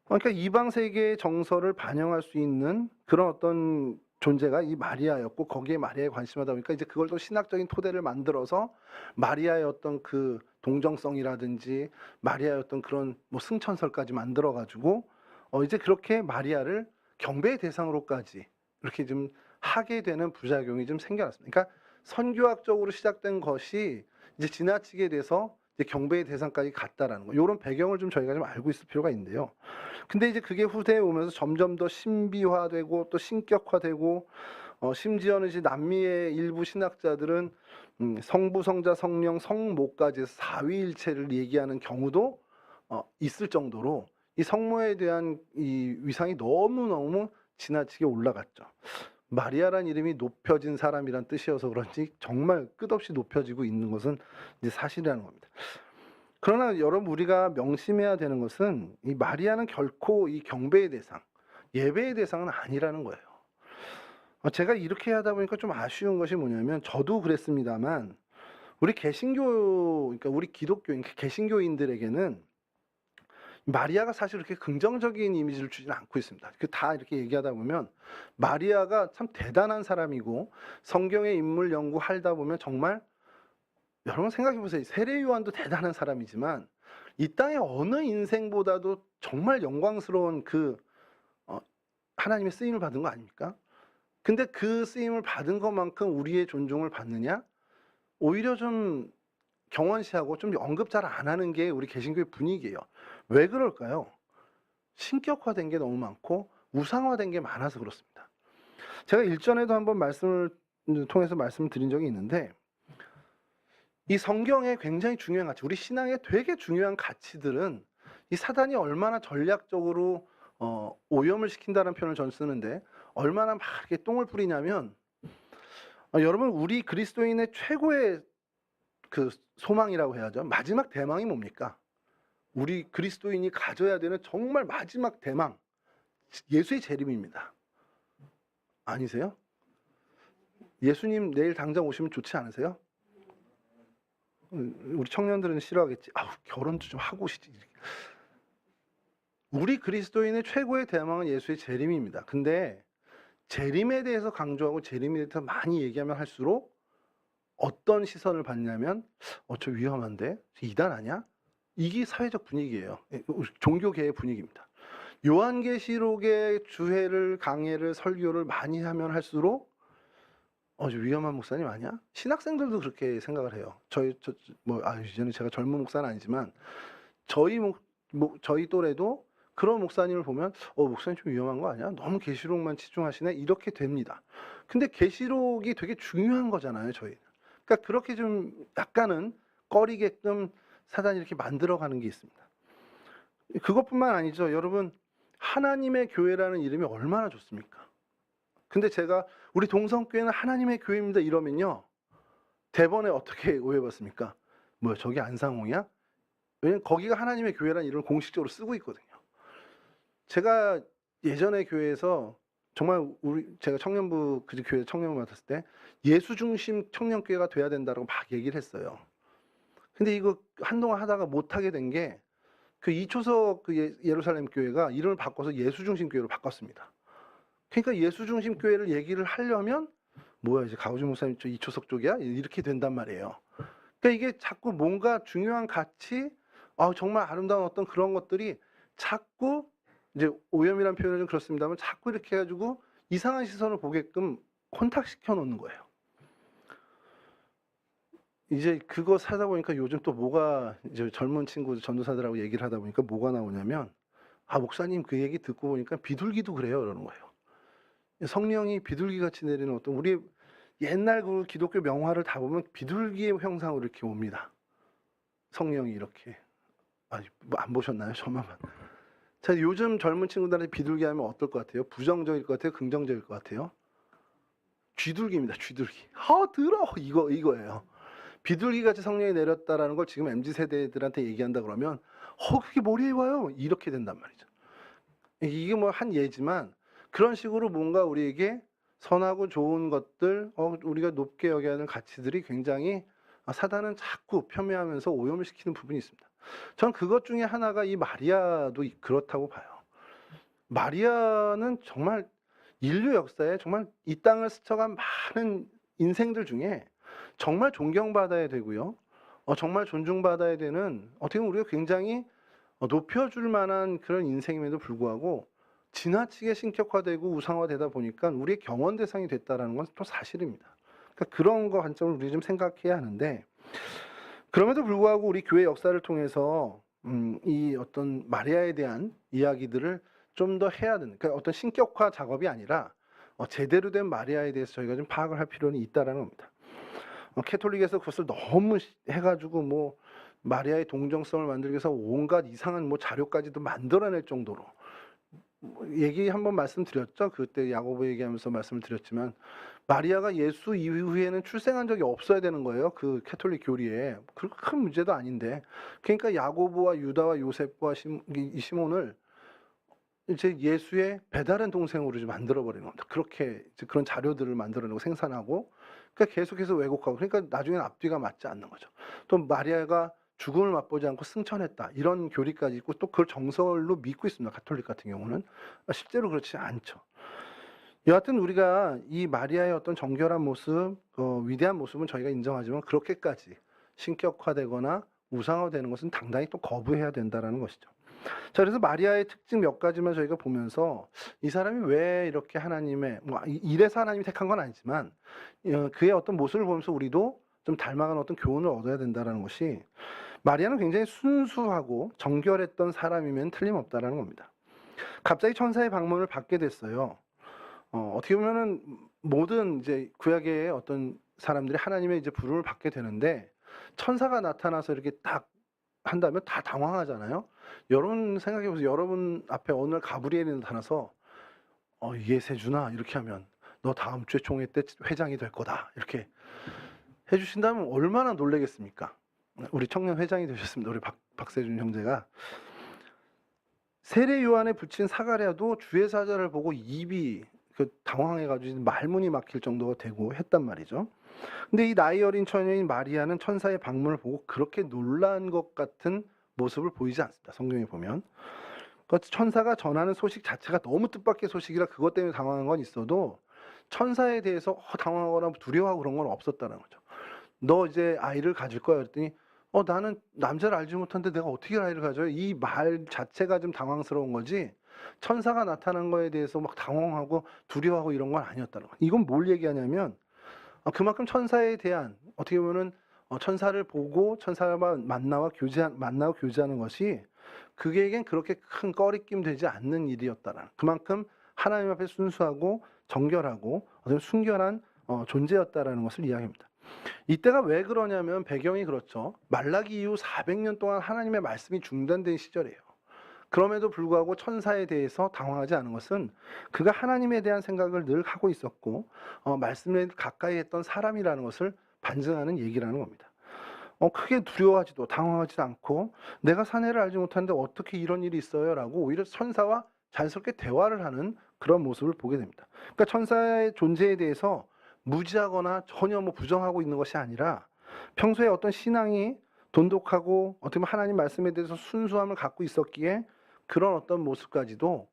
S1: 그러니까 이방 세계의 정서를 반영할 수 있는 그런 어떤 존재가 이 마리아였고, 거기에 마리아에 관심하다 보니까 이제 그걸 또 신학적인 토대를 만들어서 마리아의 어떤 그 동정성이라든지 마리아의 어떤 그런 뭐 승천설까지 만들어 가지고 이제 그렇게 마리아를 경배의 대상으로까지 이렇게 좀 하게 되는 부작용이 좀 생겨났습니다. 그러니까 선교학적으로 시작된 것이 이제 지나치게 돼서 이제 경배의 대상까지 갔다라는 거, 이런 배경을 좀 저희가 좀 알고 있을 필요가 있는데요. 근데 이제 그게 후대에 오면서 점점 더 신비화되고 또 신격화되고, 심지어는 이제 남미의 일부 신학자들은 성부, 성자, 성령, 성모까지 해서 삼위일체를 얘기하는 경우도 있을 정도로 이 성모에 대한 이 위상이 너무너무 지나치게 올라갔죠. 마리아란 이름이 높여진 사람이란 뜻이어서 그런지 정말 끝없이 높여지고 있는 것은 이제 사실이라는 겁니다. 그러나 여러분, 우리가 명심해야 되는 것은 이 마리아는 결코 이 경배의 대상, 예배의 대상은 아니라는 거예요. 제가 이렇게 하다 보니까 좀 아쉬운 것이 뭐냐면, 저도 그랬습니다만 우리 개신교, 그러니까 우리 기독교인, 개신교인들에게는 마리아가 사실 그렇게 긍정적인 이미지를 주지는 않고 있습니다. 다 이렇게 얘기하다 보면 마리아가 참 대단한 사람이고, 성경의 인물 연구하다 보면 정말, 여러분 생각해 보세요. 세례 요한도 대단한 사람이지만 이 땅의 어느 인생보다도 정말 영광스러운 그 하나님의 쓰임을 받은 거 아닙니까? 근데 그 쓰임을 받은 것만큼 우리의 존중을 받느냐? 오히려 좀 경원시하고 좀 언급 잘 안 하는 게 우리 개신교의 분위기예요. 왜 그럴까요? 신격화된 게 너무 많고 우상화된 게 많아서 그렇습니다. 제가 일전에도 한번 말씀을 통해서 말씀을 드린 적이 있는데, 이 성경에 굉장히 중요한 가치, 우리 신앙에 되게 중요한 가치들은 이 사단이 얼마나 전략적으로 오염을 시킨다는 표현을 전 쓰는데, 얼마나 막 이렇게 똥을 뿌리냐면, 여러분, 우리 그리스도인의 최고의 그 소망이라고 해야죠. 마지막 대망이 뭡니까? 우리 그리스도인이 가져야 되는 정말 마지막 대망, 예수의 재림입니다. 아니세요? 예수님 내일 당장 오시면 좋지 않으세요? 우리 청년들은 싫어하겠지. 아우, 결혼도 좀 하고 싶지. 우리 그리스도인의 최고의 대망은 예수의 재림입니다. 근데 재림에 대해서 강조하고 재림에 대해서 많이 얘기하면 할수록 어떤 시선을 받냐면, 저 위험한데? 이단 아니야? 이게 사회적 분위기예요. 종교계의 분위기입니다. 요한계시록의 주회를 강해를 설교를 많이 하면 할수록 저 위험한 목사님 아니야? 신학생들도 그렇게 생각을 해요. 이제는 제가 젊은 목사는 아니지만 저희 또래도 그런 목사님을 보면 목사님 좀 위험한 거 아니야? 너무 계시록만 치중하시네? 이렇게 됩니다. 근데 계시록이 되게 중요한 거잖아요, 저희. 그러니까 그렇게 좀 약간은 꺼리게끔 사단이 이렇게 만들어가는 게 있습니다. 그것뿐만 아니죠. 여러분, 하나님의 교회라는 이름이 얼마나 좋습니까? 근데 제가 우리 동성교회는 하나님의 교회입니다 이러면요, 대번에 어떻게 오해받습니까? 뭐야, 저기 안상홍이야? 왜냐면 거기가 하나님의 교회라는 이름을 공식적으로 쓰고 있거든요. 제가 예전에 교회에서 정말 제가 청년부 그 교회 청년부 맡았을 때 예수 중심 청년교회가 돼야 된다고 막 얘기를 했어요. 근데 이거 한동안 하다가 못하게 된 게 그 이초석 그 예루살렘 교회가 이름을 바꿔서 예수 중심 교회로 바꿨습니다. 그러니까 예수 중심 교회를 얘기를 하려면 뭐야, 이제 가우지 목사님 저 이초석 쪽이야? 이렇게 된단 말이에요. 그러니까 이게 자꾸 뭔가 중요한 가치, 정말 아름다운 어떤 그런 것들이 자꾸 이제 오염이라는 표현은 좀 그렇습니다만 자꾸 이렇게 해가지고 이상한 시선을 보게끔 혼탁시켜 놓는 거예요. 이제 그거 사다 보니까 요즘 또 뭐가 이제 젊은 친구 전도사들하고 얘기를 하다 보니까 뭐가 나오냐면 목사님 그 얘기 듣고 보니까 비둘기도 그래요 그러는 거예요. 성령이 비둘기같이 내리는 어떤 우리 옛날 그 기독교 명화를 다 보면 비둘기의 형상으로 이렇게 옵니다. 성령이 이렇게. 안 보셨나요? 저만. 자, 요즘 젊은 친구들한테 비둘기 하면 어떨 것 같아요? 부정적일 것 같아요? 긍정적일 것 같아요? 쥐둘기입니다. 쥐둘기. 들어 이거예요. 비둘기같이 성령이 내렸다라는 걸 지금 MZ세대들한테 얘기한다 그러면 그게 머리에 와요. 이렇게 된단 말이죠. 이게 뭐 한 예지만 그런 식으로 뭔가 우리에게 선하고 좋은 것들, 우리가 높게 여겨야 하는 가치들이 굉장히 사단은 자꾸 폄훼하면서 오염을 시키는 부분이 있습니다. 전 그것 중에 하나가 이 마리아도 그렇다고 봐요. 마리아는 정말 인류 역사에 정말 이 땅을 스쳐간 많은 인생들 중에 정말 존경받아야 되고요. 정말 존중받아야 되는, 어떻게 보면 우리가 굉장히 높여줄 만한 그런 인생임에도 불구하고 지나치게 신격화되고 우상화되다 보니까 우리의 경원 대상이 됐다는 건 또 사실입니다. 그러니까 그런 거 관점을 우리 좀 생각해야 하는데, 그럼에도 불구하고 우리 교회 역사를 통해서 이 어떤 마리아에 대한 이야기들을 좀 더 해야 되는, 그러니까 어떤 신격화 작업이 아니라 제대로 된 마리아에 대해서 저희가 좀 파악을 할 필요는 있다라는 겁니다. 캐톨릭에서 그것을 너무 해가지고 뭐 마리아의 동정성을 만들기 위해서 온갖 이상한 뭐 자료까지도 만들어낼 정도로 얘기 한번 말씀드렸죠. 그때 야고보 얘기하면서 말씀을 드렸지만 마리아가 예수 이후에는 출생한 적이 없어야 되는 거예요. 그 캐톨릭 교리에. 그렇게 큰 문제도 아닌데. 그러니까 야고보와 유다와 요셉과 이 시몬을 이제 예수의 배다른 동생으로 좀 만들어버리는 겁니다. 그렇게 이제 그런 자료들을 만들어내고 생산하고, 그러니까 계속해서 왜곡하고, 그러니까 나중에는 앞뒤가 맞지 않는 거죠. 또 마리아가 죽음을 맛보지 않고 승천했다, 이런 교리까지 있고, 또 그걸 정설로 믿고 있습니다. 가톨릭 같은 경우는. 실제로 그렇지 않죠. 여하튼 우리가 이 마리아의 어떤 정결한 모습, 위대한 모습은 저희가 인정하지만 그렇게까지 신격화되거나 우상화되는 것은 당당히 또 거부해야 된다는 것이죠. 자, 그래서 마리아의 특징 몇 가지만 저희가 보면서 이 사람이 왜 이렇게 하나님의, 이래서 하나님이 택한 건 아니지만 그의 어떤 모습을 보면서 우리도 좀 닮아가는 어떤 교훈을 얻어야 된다는 것이, 마리아는 굉장히 순수하고 정결했던 사람이면 틀림없다라는 겁니다. 갑자기 천사의 방문을 받게 됐어요. 어떻게 보면은 모든 이제 구약의 어떤 사람들이 하나님의 이제 부름을 받게 되는데, 천사가 나타나서 이렇게 딱 한다면 다 당황하잖아요. 여러분 생각해 보세요. 여러분 앞에 어느 날 가브리엘이 나타나서 예세준아 이렇게 하면 너 다음 주에 총회 때 회장이 될 거다 이렇게 해주신다면 얼마나 놀라겠습니까? 우리 청년 회장이 되셨습니다. 우리 박세준 형제가. 세례 요한에 붙인 사가랴도 주의 사자를 보고 입이 당황해가지고 말문이 막힐 정도가 되고 했단 말이죠. 근데 이 나이 어린 처녀인 마리아는 천사의 방문을 보고 그렇게 놀란 것 같은 모습을 보이지 않습니다. 성경에 보면. 천사가 전하는 소식 자체가 너무 뜻밖의 소식이라 그것 때문에 당황한 건 있어도 천사에 대해서 당황하거나 두려워하고 그런 건 없었다는 거죠. 너 이제 아이를 가질 거야 그랬더니 나는 남자를 알지 못하는데 내가 어떻게 아이를 가져요? 이 말 자체가 좀 당황스러운 거지. 천사가 나타난 거에 대해서 막 당황하고 두려워하고 이런 건 아니었다는 거예요. 이건 뭘 얘기하냐면 그만큼 천사에 대한 어떻게 보면은 천사를 보고 천사와 만나고 교제하는 것이 그에겐 그렇게 큰 꺼리낌 되지 않는 일이었다라는, 그만큼 하나님 앞에 순수하고 정결하고 어떤 순결한 존재였다라는 것을 이야기합니다. 이때가 왜 그러냐면 배경이 그렇죠. 말라기 이후 400년 동안 하나님의 말씀이 중단된 시절이에요. 그럼에도 불구하고 천사에 대해서 당황하지 않은 것은 그가 하나님에 대한 생각을 늘 하고 있었고 말씀에 가까이 했던 사람이라는 것을 반증하는 얘기라는 겁니다. 크게 두려워하지도 당황하지도 않고 내가 사내를 알지 못하는데 어떻게 이런 일이 있어요? 라고 오히려 천사와 자연스럽게 대화를 하는 그런 모습을 보게 됩니다. 그러니까 천사의 존재에 대해서 무지하거나 전혀 부정하고 있는 것이 아니라 평소에 어떤 신앙이 돈독하고 어떻게 보면 하나님 말씀에 대해서 순수함을 갖고 있었기에 그런 어떤 모습까지도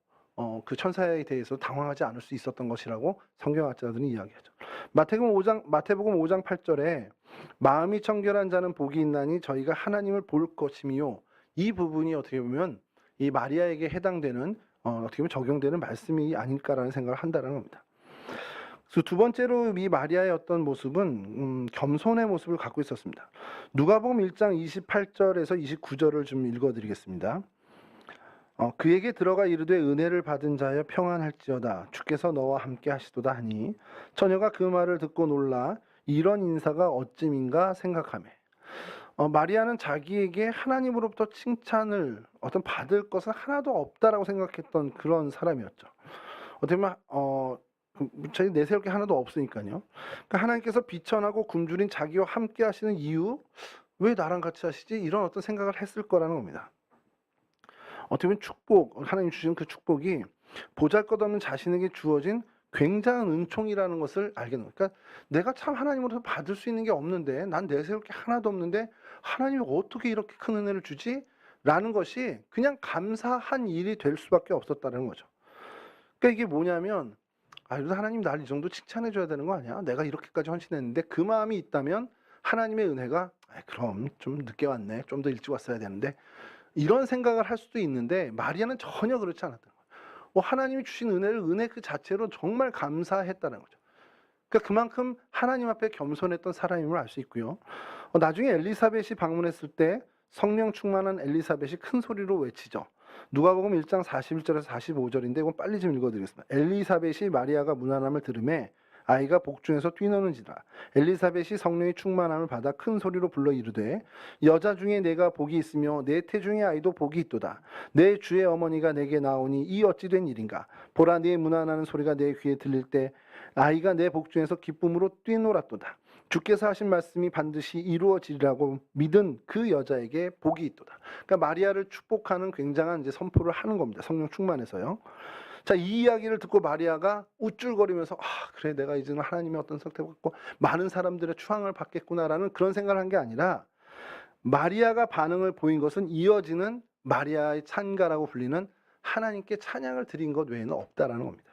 S1: 그 천사에 대해서 당황하지 않을 수 있었던 것이라고 성경학자들은 이야기하죠. 마태복음 5장 8절에 마음이 청결한 자는 복이 있나니 저희가 하나님을 볼 것이미요. 이 부분이 어떻게 보면 이 마리아에게 해당되는 어떻게 보면 적용되는 말씀이 아닐까라는 생각을 한다는 겁니다. 그래서 두 번째로 이 마리아의 어떤 모습은 겸손의 모습을 갖고 있었습니다. 누가복음 1장 28절에서 29절을 좀 읽어드리겠습니다. 그에게 들어가 이르되 은혜를 받은 자여 평안할지어다 주께서 너와 함께 하시도다 하니 처녀가 그 말을 듣고 놀라 이런 인사가 어찌민가 생각하매 마리아는 자기에게 하나님으로부터 칭찬을 받을 것은 하나도 없다라고 생각했던 그런 사람이었죠. 어떻게 보면 자기 내세울 게 하나도 없으니까요. 그러니까 하나님께서 비천하고 굶주린 자기와 함께 하시는 이유, 왜 나랑 같이 하시지? 이런 어떤 생각을 했을 거라는 겁니다. 어떻게 보면 축복, 하나님 주신 그 축복이 보잘것없는 자신에게 주어진 굉장한 은총이라는 것을 알게 됩니다. 그러니까 내가 참 하나님으로서 받을 수 있는 게 없는데, 난 내세울 게 하나도 없는데 하나님이 어떻게 이렇게 큰 은혜를 주지? 라는 것이 그냥 감사한 일이 될 수밖에 없었다는 거죠. 그러니까 이게 뭐냐면 하나님 날 이 정도 칭찬해 줘야 되는 거 아니야? 내가 이렇게까지 헌신했는데, 그 마음이 있다면 하나님의 은혜가 그럼 좀 늦게 왔네, 좀 더 일찍 왔어야 되는데, 이런 생각을 할 수도 있는데 마리아는 전혀 그렇지 않았던 거예요. 하나님이 주신 은혜 그 자체로 정말 감사했다는 거죠. 그러니까 그만큼 하나님 앞에 겸손했던 사람임을 알 수 있고요. 나중에 엘리사벳이 방문했을 때 성령 충만한 엘리사벳이 큰 소리로 외치죠. 누가복음 1장 41절에서 45절인데 이건 빨리 좀 읽어드리겠습니다. 엘리사벳이 마리아가 문안함을 들으매 아이가 복중에서 뛰노는지라. 엘리사벳이 성령의 충만함을 받아 큰 소리로 불러 이르되 여자 중에 내가 복이 있으며 내 태중의 아이도 복이 있도다. 내 주의 어머니가 내게 나오니 이 어찌 된 일인가. 보라, 네 문안하는 소리가 내 귀에 들릴 때 아이가 내 복중에서 기쁨으로 뛰놀았도다. 주께서 하신 말씀이 반드시 이루어지리라고 믿은 그 여자에게 복이 있도다. 그러니까 마리아를 축복하는 굉장한 이제 선포를 하는 겁니다. 성령 충만해서요. 자, 이 이야기를 듣고 마리아가 우쭐거리면서 그래, 내가 이제는 하나님의 어떤 선택을 받고 많은 사람들의 추앙을 받겠구나라는 그런 생각을 한 게 아니라, 마리아가 반응을 보인 것은 이어지는 마리아의 찬가라고 불리는 하나님께 찬양을 드린 것 외에는 없다라는 겁니다.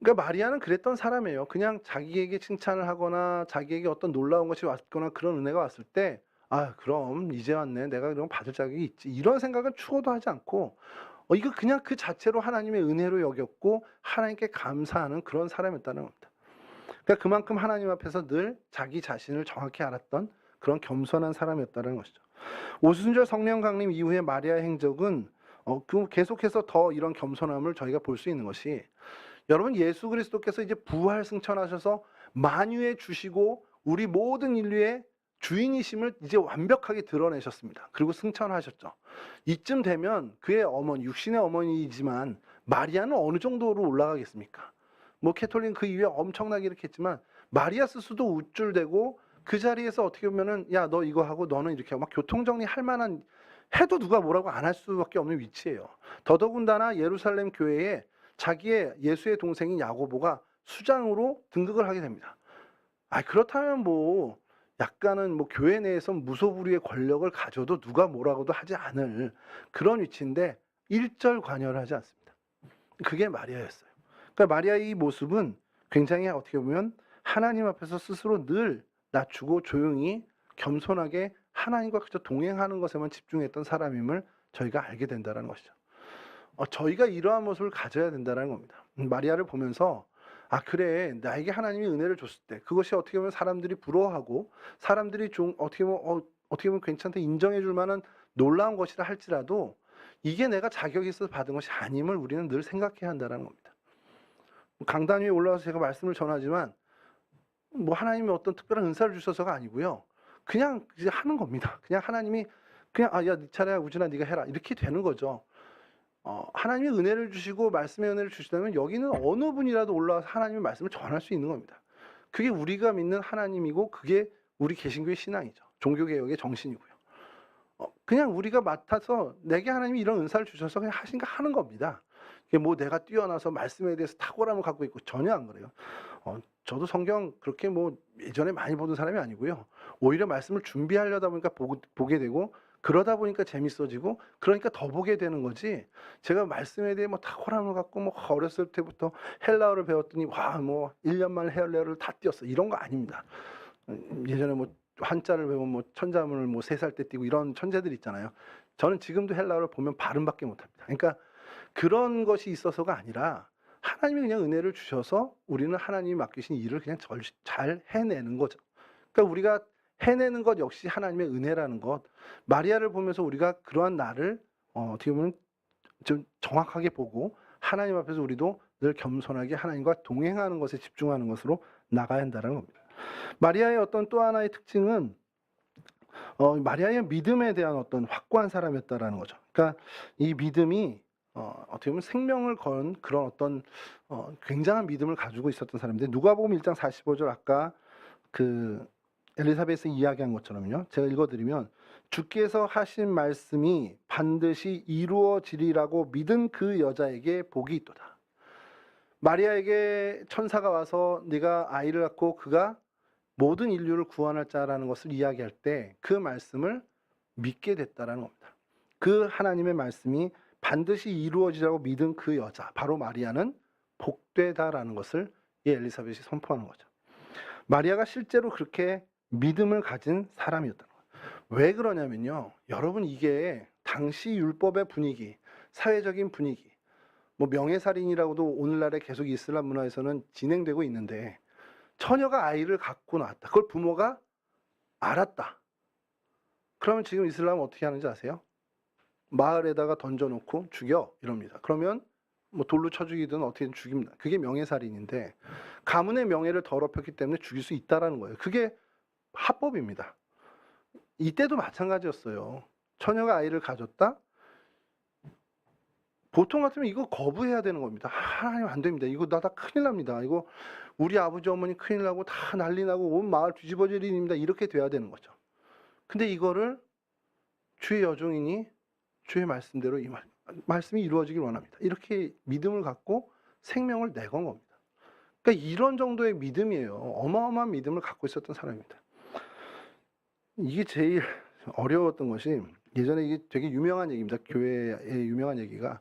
S1: 그러니까 마리아는 그랬던 사람이에요. 그냥 자기에게 칭찬을 하거나 자기에게 어떤 놀라운 것이 왔거나 그런 은혜가 왔을 때 그럼 이제 왔네, 내가 그럼 받을 자격이 있지, 이런 생각은 추호도 하지 않고 이거 그냥 그 자체로 하나님의 은혜로 여겼고 하나님께 감사하는 그런 사람이었다는 겁니다. 그러니까 그만큼 하나님 앞에서 늘 자기 자신을 정확히 알았던 그런 겸손한 사람이었다는 것이죠. 오순절 성령 강림 이후에 마리아의 행적은 계속해서 더 이런 겸손함을 저희가 볼 수 있는 것이, 여러분, 예수 그리스도께서 이제 부활 승천하셔서 만유에 주시고 우리 모든 인류의 주인이심을 이제 완벽하게 드러내셨습니다. 그리고 승천하셨죠. 이쯤 되면 그의 어머니, 육신의 어머니이지만 마리아는 어느 정도로 올라가겠습니까? 캐톨릭은 그 이후에 엄청나게 이렇게 했지만 마리아 스스로도 우쭐대고 그 자리에서 어떻게 보면은 야, 너 이거 하고 너는 이렇게 하고 막 교통정리 할 만한, 해도 누가 뭐라고 안 할 수밖에 없는 위치예요. 더더군다나 예루살렘 교회에 자기의 예수의 동생인 야고보가 수장으로 등극을 하게 됩니다. 그렇다면 약간은 교회 내에서 무소불위의 권력을 가져도 누가 뭐라고도 하지 않을 그런 위치인데 일절 관여를 하지 않습니다. 그게 마리아였어요. 그러니까 마리아의 이 모습은 굉장히 어떻게 보면 하나님 앞에서 스스로 늘 낮추고 조용히 겸손하게 하나님과 그저 동행하는 것에만 집중했던 사람임을 저희가 알게 된다는 것이죠. 저희가 이러한 모습을 가져야 된다는 겁니다. 마리아를 보면서 아 그래 나에게 하나님이 은혜를 줬을 때 그것이 어떻게 보면 사람들이 부러워하고 사람들이 좀 어떻게 보면 괜찮다 인정해 줄 만한 놀라운 것이라 할지라도 이게 내가 자격이 있어서 받은 것이 아님을 우리는 늘 생각해야 한다는 겁니다. 강단 위에 올라와서 제가 말씀을 전하지만 뭐 하나님이 어떤 특별한 은사를 주셔서가 아니고요. 그냥 이제 하는 겁니다. 그냥 하나님이 그냥 야 네 차례야 우진아 네가 해라 이렇게 되는 거죠. 하나님이 은혜를 주시고 말씀의 은혜를 주시다면 여기는 어느 분이라도 올라와서 하나님의 말씀을 전할 수 있는 겁니다. 그게 우리가 믿는 하나님이고 그게 우리 개신교의 신앙이죠. 종교개혁의 정신이고요. 그냥 우리가 맡아서 내게 하나님이 이런 은사를 주셔서 그냥 하신가 하는 겁니다. 이게 뭐 내가 뛰어나서 말씀에 대해서 탁월함을 갖고 있고 전혀 안 그래요. 저도 성경 그렇게 뭐 예전에 많이 보던 사람이 아니고요. 오히려 말씀을 준비하려다 보니까 보게 되고 그러다 보니까 재밌어지고 그러니까 더 보게 되는 거지. 제가 말씀에 대해 뭐 탁월함을 갖고 뭐 어렸을 때부터 헬라어를 배웠더니 와 뭐 1년 만에 헬라어를 다 띄었어 이런 거 아닙니다. 예전에 뭐 한자를 배우면 뭐 천자문을 뭐 3살 때 띄고 이런 천재들 있잖아요. 저는 지금도 헬라어를 보면 발음밖에 못합니다. 그러니까 그런 것이 있어서가 아니라 하나님이 그냥 은혜를 주셔서 우리는 하나님이 맡기신 일을 그냥 잘 해내는 거죠. 그러니까 우리가 해내는 것 역시 하나님의 은혜라는 것. 마리아를 보면서 우리가 그러한 나를 어떻게 보면 좀 정확하게 보고 하나님 앞에서 우리도 늘 겸손하게 하나님과 동행하는 것에 집중하는 것으로 나가야 한다는 겁니다. 마리아의 어떤 또 하나의 특징은 마리아의 믿음에 대한 어떤 확고한 사람이었다라는 거죠. 그러니까 이 믿음이 어떻게 보면 생명을 건 그런 어떤 굉장한 믿음을 가지고 있었던 사람인데 누가복음 1장 45절 아까 그 엘리사벳이 이야기한 것처럼요. 제가 읽어드리면 주께서 하신 말씀이 반드시 이루어지리라고 믿은 그 여자에게 복이 있도다. 마리아에게 천사가 와서 네가 아이를 낳고 그가 모든 인류를 구원할 자라는 것을 이야기할 때 그 말씀을 믿게 됐다라는 겁니다. 그 하나님의 말씀이 반드시 이루어지라고 믿은 그 여자, 바로 마리아는 복되다라는 것을 이 엘리사벳이 선포하는 거죠. 마리아가 실제로 그렇게 믿음을 가진 사람이었다는 거예요. 왜 그러냐면요. 여러분 이게 당시 율법의 분위기, 사회적인 분위기, 뭐 명예살인이라고도 오늘날에 계속 이슬람 문화에서는 진행되고 있는데 처녀가 아이를 갖고 나왔다. 그걸 부모가 알았다. 그러면 지금 이슬람은 어떻게 하는지 아세요? 마을에다가 던져놓고 죽여 이럽니다. 그러면 뭐 돌로 쳐 죽이든 어떻게든 죽입니다. 그게 명예살인인데 가문의 명예를 더럽혔기 때문에 죽일 수 있다라는 거예요. 그게 합법입니다. 이때도 마찬가지였어요. 처녀가 아이를 가졌다. 보통 같으면 이거 거부해야 되는 겁니다. 하나님 안 됩니다. 이거 나 다 큰일 납니다. 이거 우리 아버지 어머니 큰일 나고 다 난리 나고 온 마을 뒤집어질 일입니다. 이렇게 돼야 되는 거죠. 근데 이거를 주의 여종이니 주의 말씀대로 이 말씀이 이루어지길 원합니다. 이렇게 믿음을 갖고 생명을 내건 겁니다. 그러니까 이런 정도의 믿음이에요. 어마어마한 믿음을 갖고 있었던 사람입니다. 이게 제일 어려웠던 것이 예전에 이게 되게 유명한 얘기입니다. 교회의 유명한 얘기가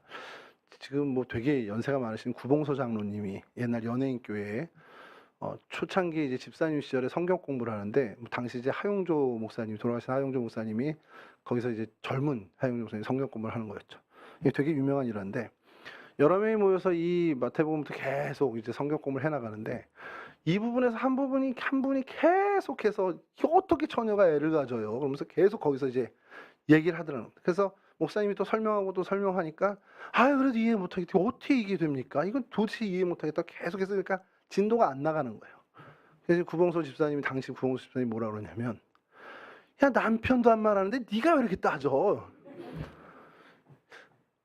S1: 지금 뭐 되게 연세가 많으신 구봉서 장로님이 옛날 연예인 교회에 초창기 이제 집사님 시절에 성경 공부를 하는데 당시 이제 하용조 목사님 돌아가신 하용조 목사님이 거기서 이제 젊은 하용조 목사님 성경 공부를 하는 거였죠. 이게 되게 유명한 일화인데 여러 명이 모여서 이 마태복음부터 계속 이제 성경 공부를 해나가는데 이 부분에서 한 분이 계속해서 어떻게 처녀가 애를 가져요? 그러면서 계속 거기서 이제 얘기를 하더라고요. 그래서 목사님이 또 설명하고 또 설명하니까 그래도 이해 못하겠다. 어떻게 이게 됩니까? 이건 도대체 이해 못하겠다. 계속해서 그러니까 진도가 안 나가는 거예요. 그래서 구봉서 집사님이 당시 구봉서 집사님이 뭐라 그러냐면 야 남편도 한 말 하는데 네가 왜 이렇게 따져?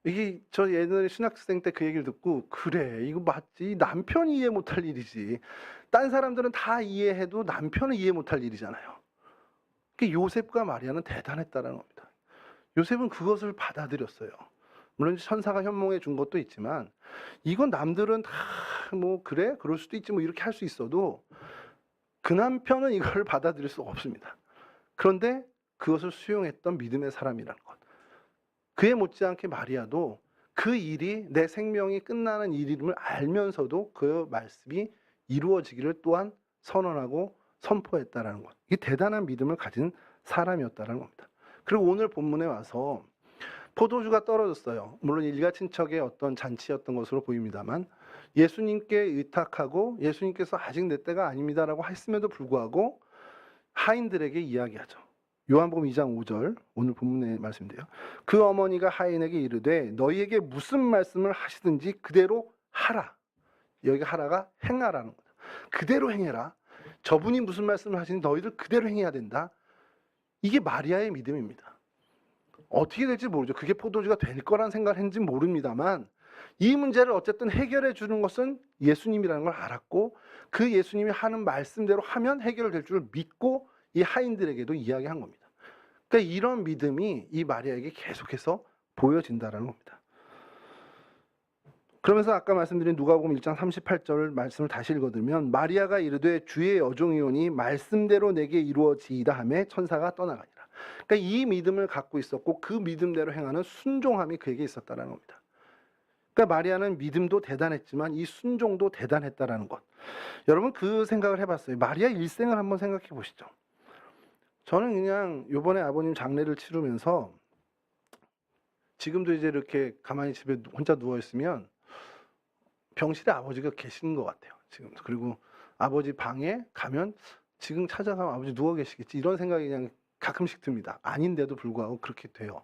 S1: 이게 저 옛날에 신학생 때 그 얘기를 듣고 그래 이거 맞지 남편이 이해 못할 일이지 딴 사람들은 다 이해해도 남편은 이해 못할 일이잖아요. 요셉과 마리아는 대단했다는 겁니다. 요셉은 그것을 받아들였어요. 물론 천사가 현몽해 준 것도 있지만 이건 남들은 다 뭐 그래 그럴 수도 있지 뭐 이렇게 할 수 있어도 그 남편은 이걸 받아들일 수 없습니다. 그런데 그것을 수용했던 믿음의 사람이라는 것. 그에 못지않게 마리아도 그 일이 내 생명이 끝나는 일임을 알면서도 그 말씀이 이루어지기를 또한 선언하고 선포했다라는 것. 이게 대단한 믿음을 가진 사람이었다라는 겁니다. 그리고 오늘 본문에 와서 포도주가 떨어졌어요. 물론 일가 친척의 어떤 잔치였던 것으로 보입니다만 예수님께 의탁하고 예수님께서 아직 내 때가 아닙니다라고 했음에도 불구하고 하인들에게 이야기하죠. 요한복음 2장 5절 오늘 본문의 말씀인데요. 그 어머니가 하인에게 이르되 너희에게 무슨 말씀을 하시든지 그대로 하라. 여기가 하라가 행하라는 거다. 그대로 행해라. 저분이 무슨 말씀을 하시는지 너희들 그대로 행해야 된다. 이게 마리아의 믿음입니다. 어떻게 될지 모르죠. 그게 포도주가 될 거란 생각을 했는지 모릅니다만 이 문제를 어쨌든 해결해 주는 것은 예수님이라는 걸 알았고 그 예수님이 하는 말씀대로 하면 해결될 줄 믿고 이 하인들에게도 이야기한 겁니다. 그러니까 이런 믿음이 이 마리아에게 계속해서 보여진다는 겁니다. 그러면서 아까 말씀드린 누가복음 1장 38절 말씀을 다시 읽어드리면 마리아가 이르되 주의 여종이오니 말씀대로 내게 이루어지이다 하매 천사가 떠나가니라. 그러니까 이 믿음을 갖고 있었고 그 믿음대로 행하는 순종함이 그에게 있었다는 겁니다. 그러니까 마리아는 믿음도 대단했지만 이 순종도 대단했다라는 것. 여러분 그 생각을 해봤어요. 마리아 일생을 한번 생각해 보시죠. 저는 그냥 요번에 아버님 장례를 치르면서 지금도 이제 이렇게 가만히 집에 혼자 누워 있으면 병실에 아버지가 계시는 것 같아요. 지금. 그리고 아버지 방에 가면 지금 찾아가면 아버지 누워 계시겠지 이런 생각이 그냥 가끔씩 듭니다. 아닌데도 불구하고 그렇게 돼요.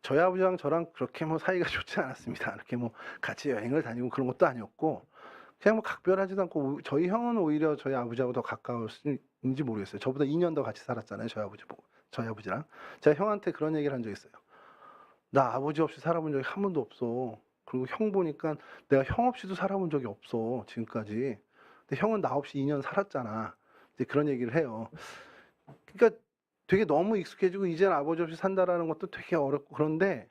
S1: 저희 아버지랑 저랑 그렇게 뭐 사이가 좋지 않았습니다. 이렇게 뭐 같이 여행을 다니고 그런 것도 아니었고 그냥 뭐 각별하지도 않고 저희 형은 오히려 저희 아버지하고 더 가까웠는지 모르겠어요. 저보다 2년 더 같이 살았잖아요. 저희 아버지랑. 제가 형한테 그런 얘기를 한 적이 있어요. 나 아버지 없이 살아본 적이 한 번도 없어. 그리고 형 보니까 내가 형 없이도 살아본 적이 없어. 지금까지. 근데 형은 나 없이 2년 살았잖아. 이제 그런 얘기를 해요. 그러니까 되게 너무 익숙해지고 이제는 아버지 없이 산다라는 것도 되게 어렵고 그런데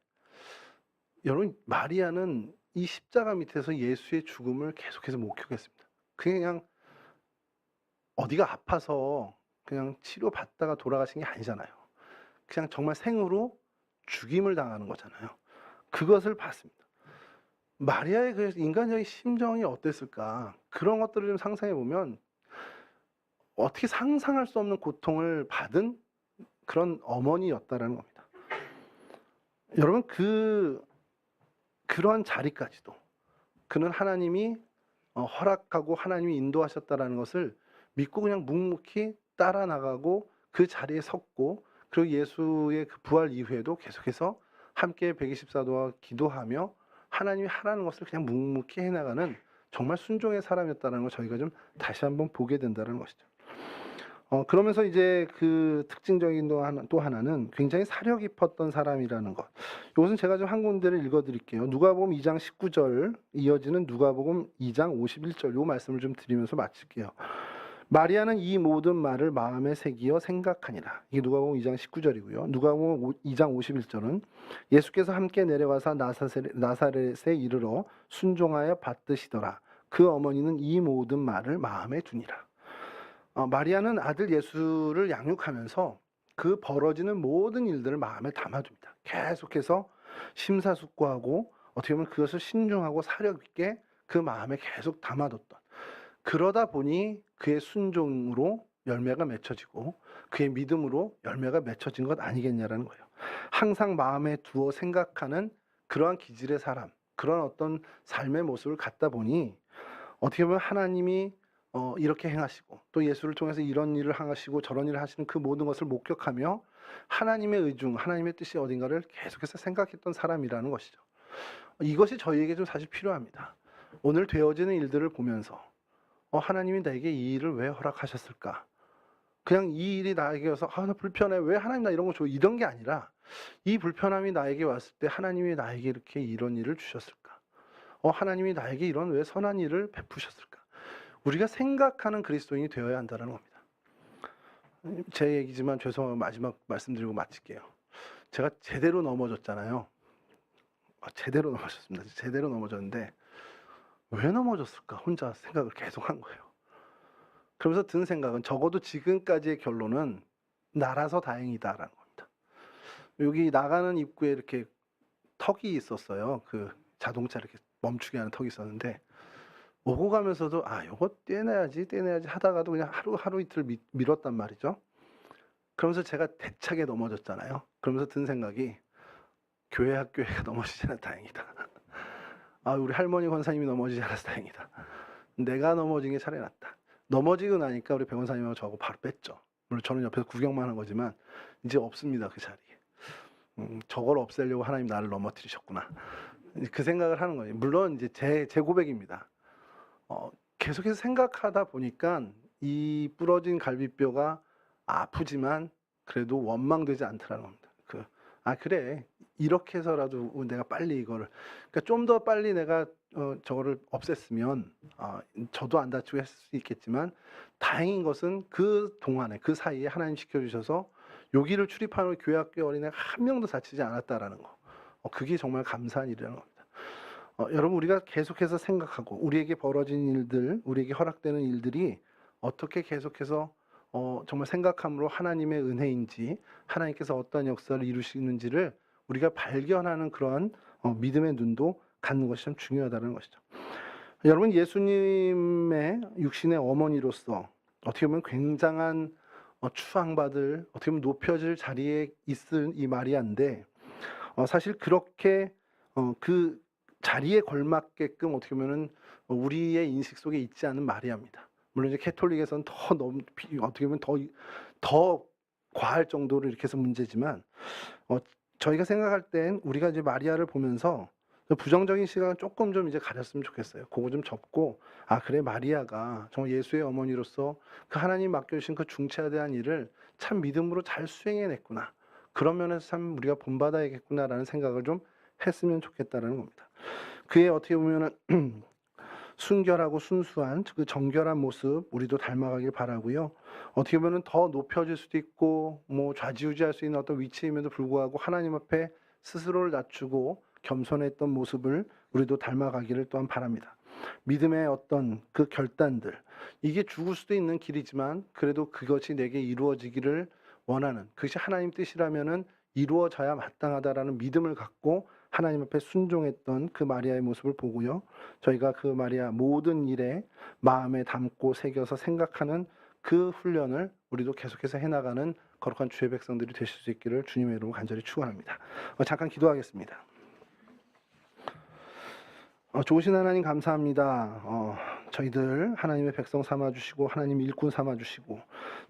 S1: 여러분 마리아는 이 십자가 밑에서 예수의 죽음을 계속해서 목격했습니다. 그냥 어디가 아파서 그냥 치료받다가 돌아가신 게 아니잖아요. 그냥 정말 생으로 죽임을 당하는 거잖아요. 그것을 봤습니다. 마리아의 그 인간적인 심정이 어땠을까? 그런 것들을 좀 상상해 보면 어떻게 상상할 수 없는 고통을 받은 그런 어머니였다라는 겁니다. 여러분 그런 자리까지도 그는 하나님이 허락하고 하나님이 인도하셨다라는 것을 믿고 그냥 묵묵히 따라 나가고 그 자리에 섰고 그리고 예수의 그 부활 이후에도 계속해서 함께 124도와 기도하며 하나님이 하라는 것을 그냥 묵묵히 해나가는 정말 순종의 사람이었다는 걸 저희가 좀 다시 한번 보게 된다는 것이죠. 그러면서 이제 그 특징적인 또 하나는 굉장히 사려 깊었던 사람이라는 것. 이것은 제가 좀 한 군데를 읽어드릴게요. 누가복음 2장 19절 이어지는 누가복음 2장 51절 요 말씀을 좀 드리면서 마칠게요. 마리아는 이 모든 말을 마음에 새기어 생각하니라. 이게 누가복음 2장 19절이고요. 누가복음 2장 51절은 예수께서 함께 내려가서 나사렛에 이르러 순종하여 받드시더라. 그 어머니는 이 모든 말을 마음에 두니라. 마리아는 아들 예수를 양육하면서 그 벌어지는 모든 일들을 마음에 담아둡니다. 계속해서 심사숙고하고 어떻게 보면 그것을 신중하고 사려 깊게 그 마음에 계속 담아뒀던 그러다 보니 그의 순종으로 열매가 맺혀지고 그의 믿음으로 열매가 맺혀진 것 아니겠냐라는 거예요. 항상 마음에 두어 생각하는 그러한 기질의 사람, 그런 어떤 삶의 모습을 갖다 보니 어떻게 보면 하나님이 이렇게 행하시고 또 예수를 통해서 이런 일을 하시고 저런 일을 하시는 그 모든 것을 목격하며 하나님의 의중, 하나님의 뜻이 어딘가를 계속해서 생각했던 사람이라는 것이죠. 이것이 저희에게 좀 사실 필요합니다. 오늘 되어지는 일들을 보면서 하나님이 나에게 이 일을 왜 허락하셨을까? 그냥 이 일이 나에게 와서 나 불편해. 왜 하나님 나 이런 거 줘? 이런 게 아니라 이 불편함이 나에게 왔을 때 하나님이 나에게 이렇게 이런 일을 주셨을까? 하나님이 나에게 이런 왜 선한 일을 베푸셨을까? 우리가 생각하는 그리스도인이 되어야 한다는 겁니다. 제 얘기지만 죄송하고 마지막 말씀드리고 마칠게요. 제가 제대로 넘어졌잖아요. 제대로 넘어졌습니다. 제대로 넘어졌는데 왜 넘어졌을까? 혼자 생각을 계속 한 거예요. 그러면서 든 생각은 적어도 지금까지의 결론은 나라서 다행이다라는 겁니다. 여기 나가는 입구에 이렇게 턱이 있었어요. 그 자동차 이렇게 멈추게 하는 턱이 있었는데 오고 가면서도 요거 떼내야지 하다가도 그냥 하루 이틀 미뤘단 말이죠. 그러면서 제가 대차게 넘어졌잖아요. 그러면서 든 생각이 교회 학교회가 넘어지지 않아 다행이다. 우리 할머니 권사님이 넘어지지 않아서 다행이다. 내가 넘어진 게 차라리 낫다. 넘어지고 나니까 우리 백 권사님하고 저하고 바로 뺐죠. 물론 저는 옆에서 구경만 한 거지만 이제 없습니다. 그 자리에. 저걸 없애려고 하나님 나를 넘어뜨리셨구나. 그 생각을 하는 거예요. 물론 이제 제 고백입니다. 계속해서 생각하다 보니까 이 부러진 갈비뼈가 아프지만 그래도 원망되지 않더라는 겁니다. 그래 이렇게 해서라도 내가 빨리 이거를 그러니까 좀 더 빨리 내가 저거를 없앴으면 저도 안 다치고 했을 수 있겠지만 다행인 것은 그 동안에 그 사이에 하나님 지켜주셔서 여기를 출입하는 교회 학교 어린애가 한 명도 다치지 않았다라는 거. 그게 정말 감사한 일이라는 겁니다. 여러분 우리가 계속해서 생각하고 우리에게 벌어진 일들, 우리에게 허락되는 일들이 어떻게 계속해서 정말 생각함으로 하나님의 은혜인지 하나님께서 어떤 역사를 이루시는지를 우리가 발견하는 그러한 믿음의 눈도 갖는 것이 참 중요하다는 것이죠. 여러분 예수님의 육신의 어머니로서 어떻게 보면 굉장한 추앙받을 어떻게 보면 높여질 자리에 있을 이 마리아인데 사실 그렇게 그 자리에 걸맞게끔 어떻게 보면은 우리의 인식 속에 있지 않은 마리아입니다. 물론 이제 캐톨릭에서는 더 너무 어떻게 보면 더 과할 정도로 이렇게 해서 문제지만 저희가 생각할 땐 우리가 이제 마리아를 보면서 부정적인 시각은 조금 좀 이제 가렸으면 좋겠어요. 그거 좀 접고 그래 마리아가 정말 예수의 어머니로서 그 하나님 맡겨주신 그 중차대한 일을 참 믿음으로 잘 수행해냈구나. 그런 면에서 참 우리가 본받아야겠구나라는 생각을 좀 했으면 좋겠다라는 겁니다. 그의 어떻게 보면은 순결하고 순수한 그 정결한 모습 우리도 닮아가길 바라고요. 어떻게 보면 더 높여질 수도 있고 뭐 좌지우지할 수 있는 어떤 위치임에도 불구하고 하나님 앞에 스스로를 낮추고 겸손했던 모습을 우리도 닮아가기를 또한 바랍니다. 믿음의 어떤 그 결단들 이게 죽을 수도 있는 길이지만 그래도 그것이 내게 이루어지기를 원하는 그것이 하나님 뜻이라면은 이루어져야 마땅하다라는 믿음을 갖고 하나님 앞에 순종했던 그 마리아의 모습을 보고요. 저희가 그 마리아 모든 일에 마음에 담고 새겨서 생각하는 그 훈련을 우리도 계속해서 해나가는 거룩한 주의 백성들이 되실 수 있기를 주님의 이름으로 간절히 축원합니다. 잠깐 기도하겠습니다. 좋으신 하나님 감사합니다. 저희들 하나님의 백성 삼아주시고 하나님 일꾼 삼아주시고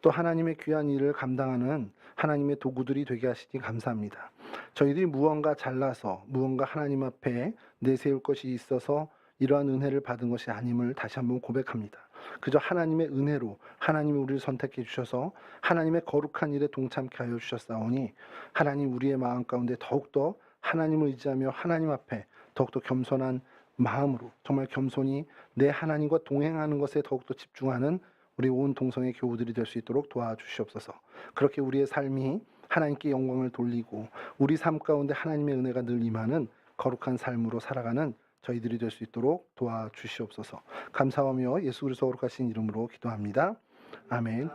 S1: 또 하나님의 귀한 일을 감당하는 하나님의 도구들이 되게 하시니 감사합니다. 저희들이 무언가 잘나서 무언가 하나님 앞에 내세울 것이 있어서 이러한 은혜를 받은 것이 아님을 다시 한번 고백합니다. 그저 하나님의 은혜로 하나님이 우리를 선택해 주셔서 하나님의 거룩한 일에 동참케 하여 주셨사오니 하나님 우리의 마음 가운데 더욱더 하나님을 의지하며 하나님 앞에 더욱더 겸손한 마음으로 정말 겸손히 내 하나님과 동행하는 것에 더욱더 집중하는 우리 온 동성의 교우들이 될 수 있도록 도와주시옵소서. 그렇게 우리의 삶이 하나님께 영광을 돌리고 우리 삶 가운데 하나님의 은혜가 늘 임하는 거룩한 삶으로 살아가는 저희들이 될 수 있도록 도와주시옵소서. 감사하며 예수 그리스도 거룩하신 이름으로 기도합니다. 아멘.